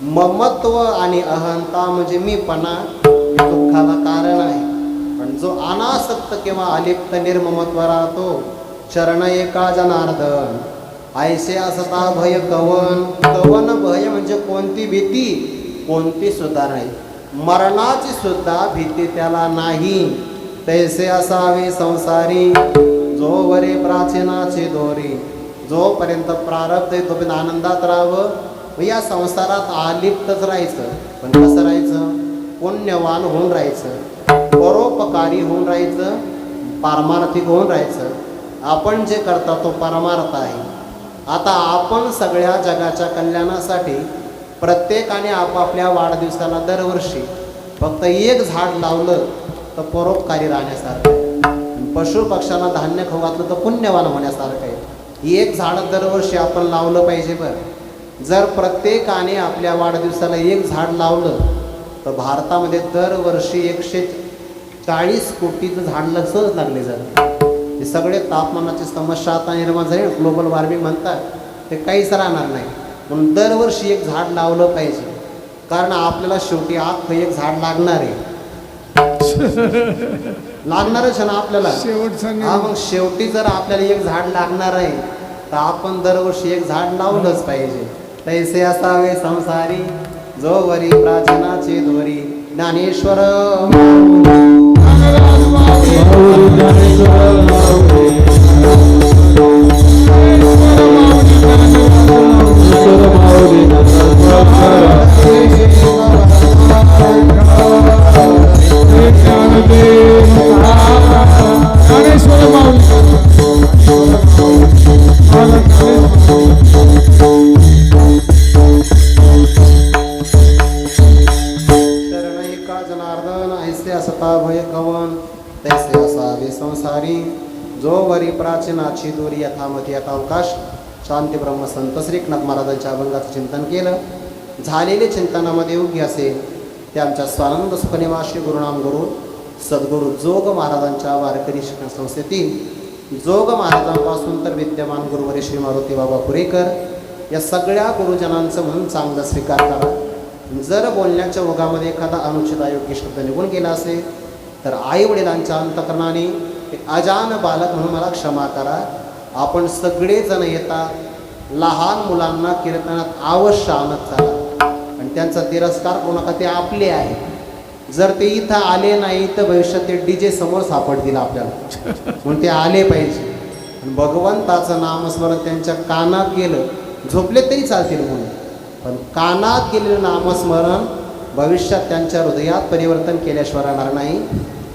ममत्व आणि अहंता म्हणजे मीपणा दुःखाला कारण आहे. पण जो अनासक्त किंवा अलिप्त निर्ममत्व राहतो, शरण एका जनार्दन ऐसे असता भय कवन. कवन भय म्हणजे कोणती भीती? कोणती सुद्धा नाही, मरणाची सुद्धा भीती त्याला नाही. तैसे असावे संसारी जो वरे प्राचीनाची दोरी. जोपर्यंत प्रारब्ध आहे तोपर्यंत आनंदात राहावं. या संसारात आलिप्तच राहायचं, पण कसं राहायचं? पुण्यवान होऊन राहायचं, परोपकारी होऊन राहायचं, पारमार्थिक होऊन राहायचं. आपण जे करता तो परमार्थ आहे. आता आपण सगळ्या जगाच्या कल्याणासाठी प्रत्येकाने आपापल्या वाढदिवसाला दरवर्षी फक्त एक झाड लावलं तर परोपकारी राहण्यासारखं आहे. पशु पक्ष्यांना धान्य खाऊ घातलं तर पुण्यवान होण्यासारखं आहे. एक झाड दरवर्षी आपण लावलं पाहिजे. बरं, जर प्रत्येकाने आपल्या वाढदिवसाला एक झाड लावलं तर भारतामध्ये दरवर्षी 140 कोटीचं झाड सहज लागले जातं. हे सगळे तापमानाची समस्या आता निर्माण झाली, ग्लोबल वॉर्मिंग म्हणतात, ते काहीच राहणार नाही. म्हणून दरवर्षी एक झाड लावलं पाहिजे, कारण आपल्याला शेवटी अख्खं एक झाड लागणार आहे. लागणारच ना आपल्याला. हा, मग शेवटी जर आपल्याला एक झाड लागणार आहे तर आपण दरवर्षी एक झाड लावलंच पाहिजे. तैसे असावे संसारी जो वरी प्राचीनाची दोरी. ज्ञानेश्वर तैसे असावे संसारी जो वरी प्राचीनाची दोरी. यथामती यथावकाश. शांती ब्रह्म संत श्रीनाथ महाराजांच्या अभंगाचं चिंतन केलं. झालेले चिंतनामध्ये योग्य असेल ते आमच्या स्वानंद सुखनिवासी गुरुनाम गुरु सद्गुरू जोग महाराजांच्या वारकरी शिक्षण संस्थेतील जोग महाराजांपासून तर विद्यमान गुरुवरी श्री मारुती बाबा पुरेकर या सगळ्या गुरुजनांचं म्हणून चांगला स्वीकार करा. जर बोलण्याच्या ओघामध्ये एखादा अनुचित अयोग्य शब्द निघून गेला असेल तर आई वडिलांच्या अंतकरणाने ते अजान बालक म्हणून मला क्षमा करा. आपण सगळेजण येतात, लहान मुलांना कीर्तनात अवश्य आणत चला आणि त्यांचा तिरस्कार करू नका, ते आपले आहे. जर ते इथं आले नाही तर भविष्यात ते DJ समोर सापडतील आपल्याला, म्हणून ते आले पाहिजे. आणि भगवंताचं नामस्मरण त्यांच्या कानात गेलं, झोपले तरी चालतील म्हणून, पण कानात गेलेलं नामस्मरण भविष्यात त्यांच्या हृदयात परिवर्तन केल्याशिवाय राहणार नाही.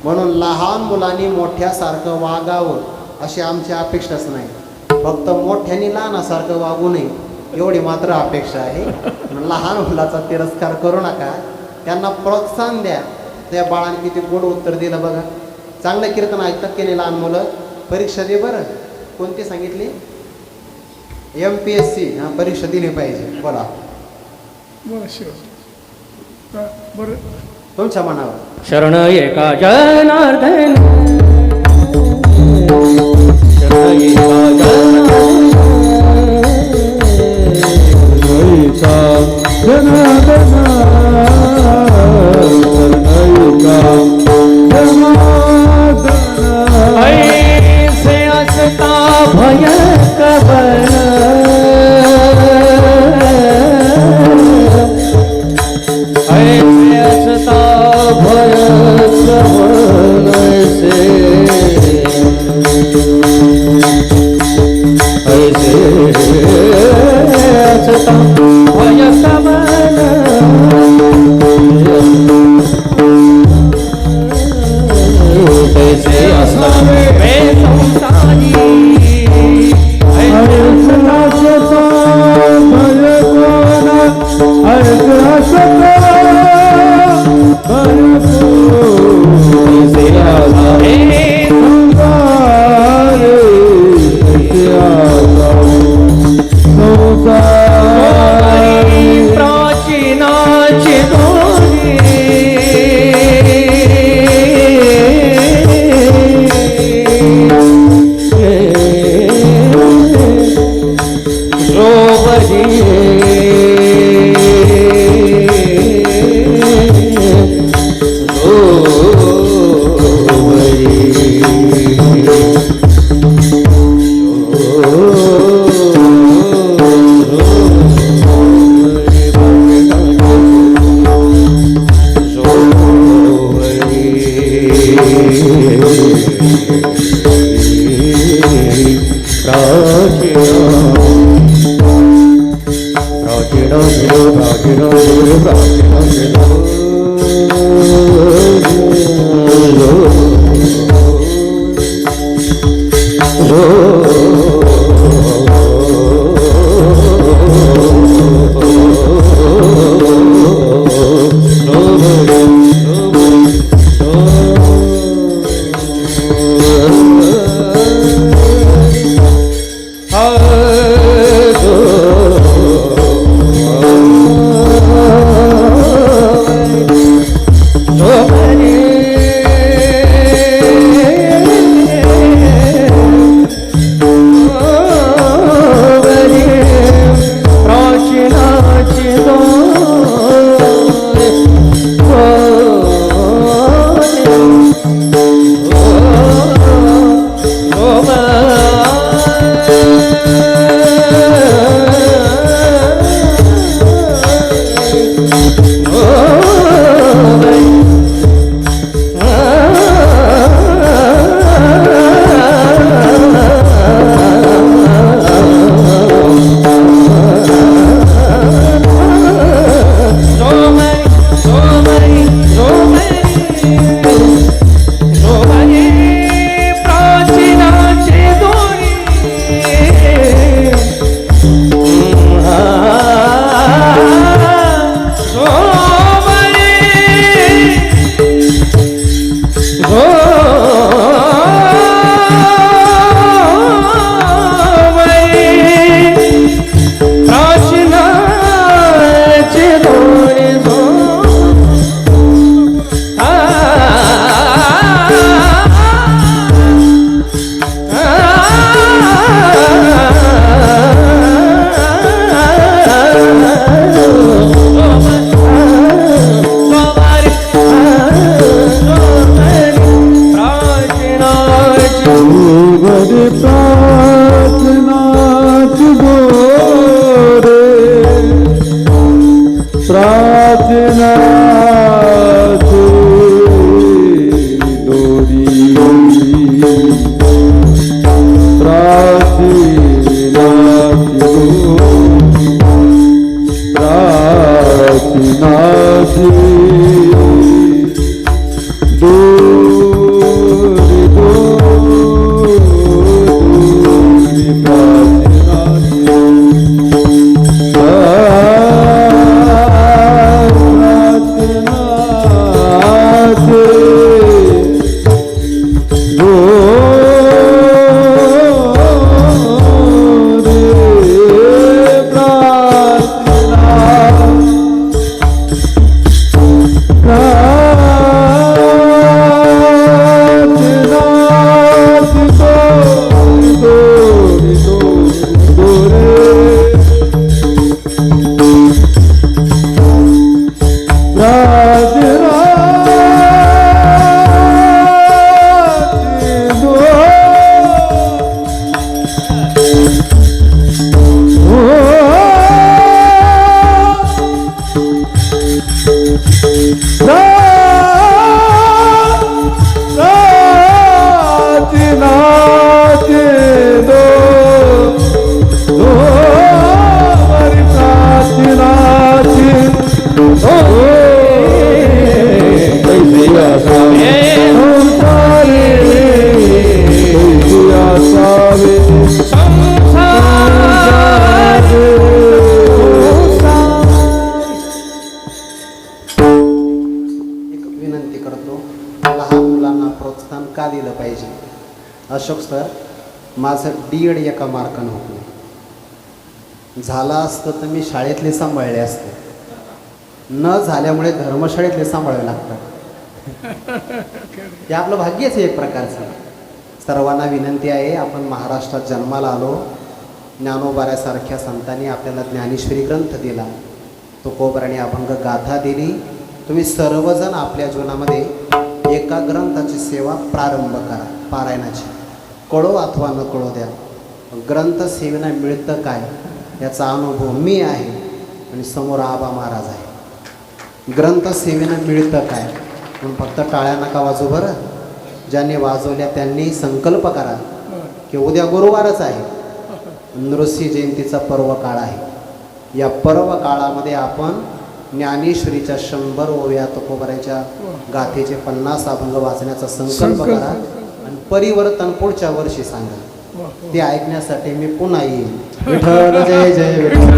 म्हणून लहान मुलांनी मोठ्यासारखं वागावं अशी आमची अपेक्षाच नाही. फक्त मोठ्यांनी लहानासारखं वागू नये एवढी मात्र अपेक्षा आहे. लहान मुलाचा तिरस्कार करू नका, त्यांना प्रोत्साहन द्या. त्या बाळाने किती गोड उत्तर दिलं बघा. चांगलं कीर्तन ऐकतात की नाही लहान मुलं? परीक्षा दे बरं. कोणती सांगितली? MPSC. हां, परीक्षा दिली पाहिजे. बोला बरं, तुमच्या मनावर. शरण एका जनार्दन, शरण एका जनार्दन, ऐसे असता भय कबन, ऐसे असता भय कबन, ऐसे असता भय कबन, ऐसे असता वे संसारी, ऐसे असता भय कबन, ऐसे असता प्राचीनाची दोरी, प्रार्थनाची दोरी प्रार्थनाची दोरी विनंती करतो, लहान मुलांना प्रोत्साहन का दिलं पाहिजे? अशोक सर, माझं D.Ed एका मार्कानं होत नाही. झालं असतं तर मी शाळेतले सांभाळले असते. न झाल्यामुळे धर्मशाळेतले सांभाळावे लागतात. हे आपलं भाग्यच आहे एक प्रकारचं. सर्वांना विनंती आहे, आपण महाराष्ट्रात जन्माला आलो. ज्ञानोबाऱ्यासारख्या संतांनी आपल्याला ज्ञानेश्वरी ग्रंथ दिला, तुकोबाराने अभंग गाथा दिली. तुम्ही सर्वजण आपल्या जीवनामध्ये एका ग्रंथाची सेवा प्रारंभ करा, पारायणाची. कळो अथवा न कळो द्या, ग्रंथ सेवेला मिळतं काय याचा अनुभव मी आहे आणि समोर आबा महाराज आहे. ग्रंथ सेवेनं मिळतं काय म्हणून फक्त टाळ्या नका वाजू बरं. ज्यांनी वाजवल्या त्यांनी संकल्प करा की उद्या गुरुवारच आहे, नृसिंह जयंतीचा पर्व काळ आहे. या पर्व काळामध्ये आपण ज्ञानेश्वरीच्या 100 ओव्या, तुकोबाराच्या गाथेचे 50 अभंग वाचण्याचा संकल्प करा आणि परिवर्तन पुढच्या वर्षी सांगा. ते ऐकण्यासाठी मी पुन्हा येईन. विठ्ठल जय जय विठ्ठल.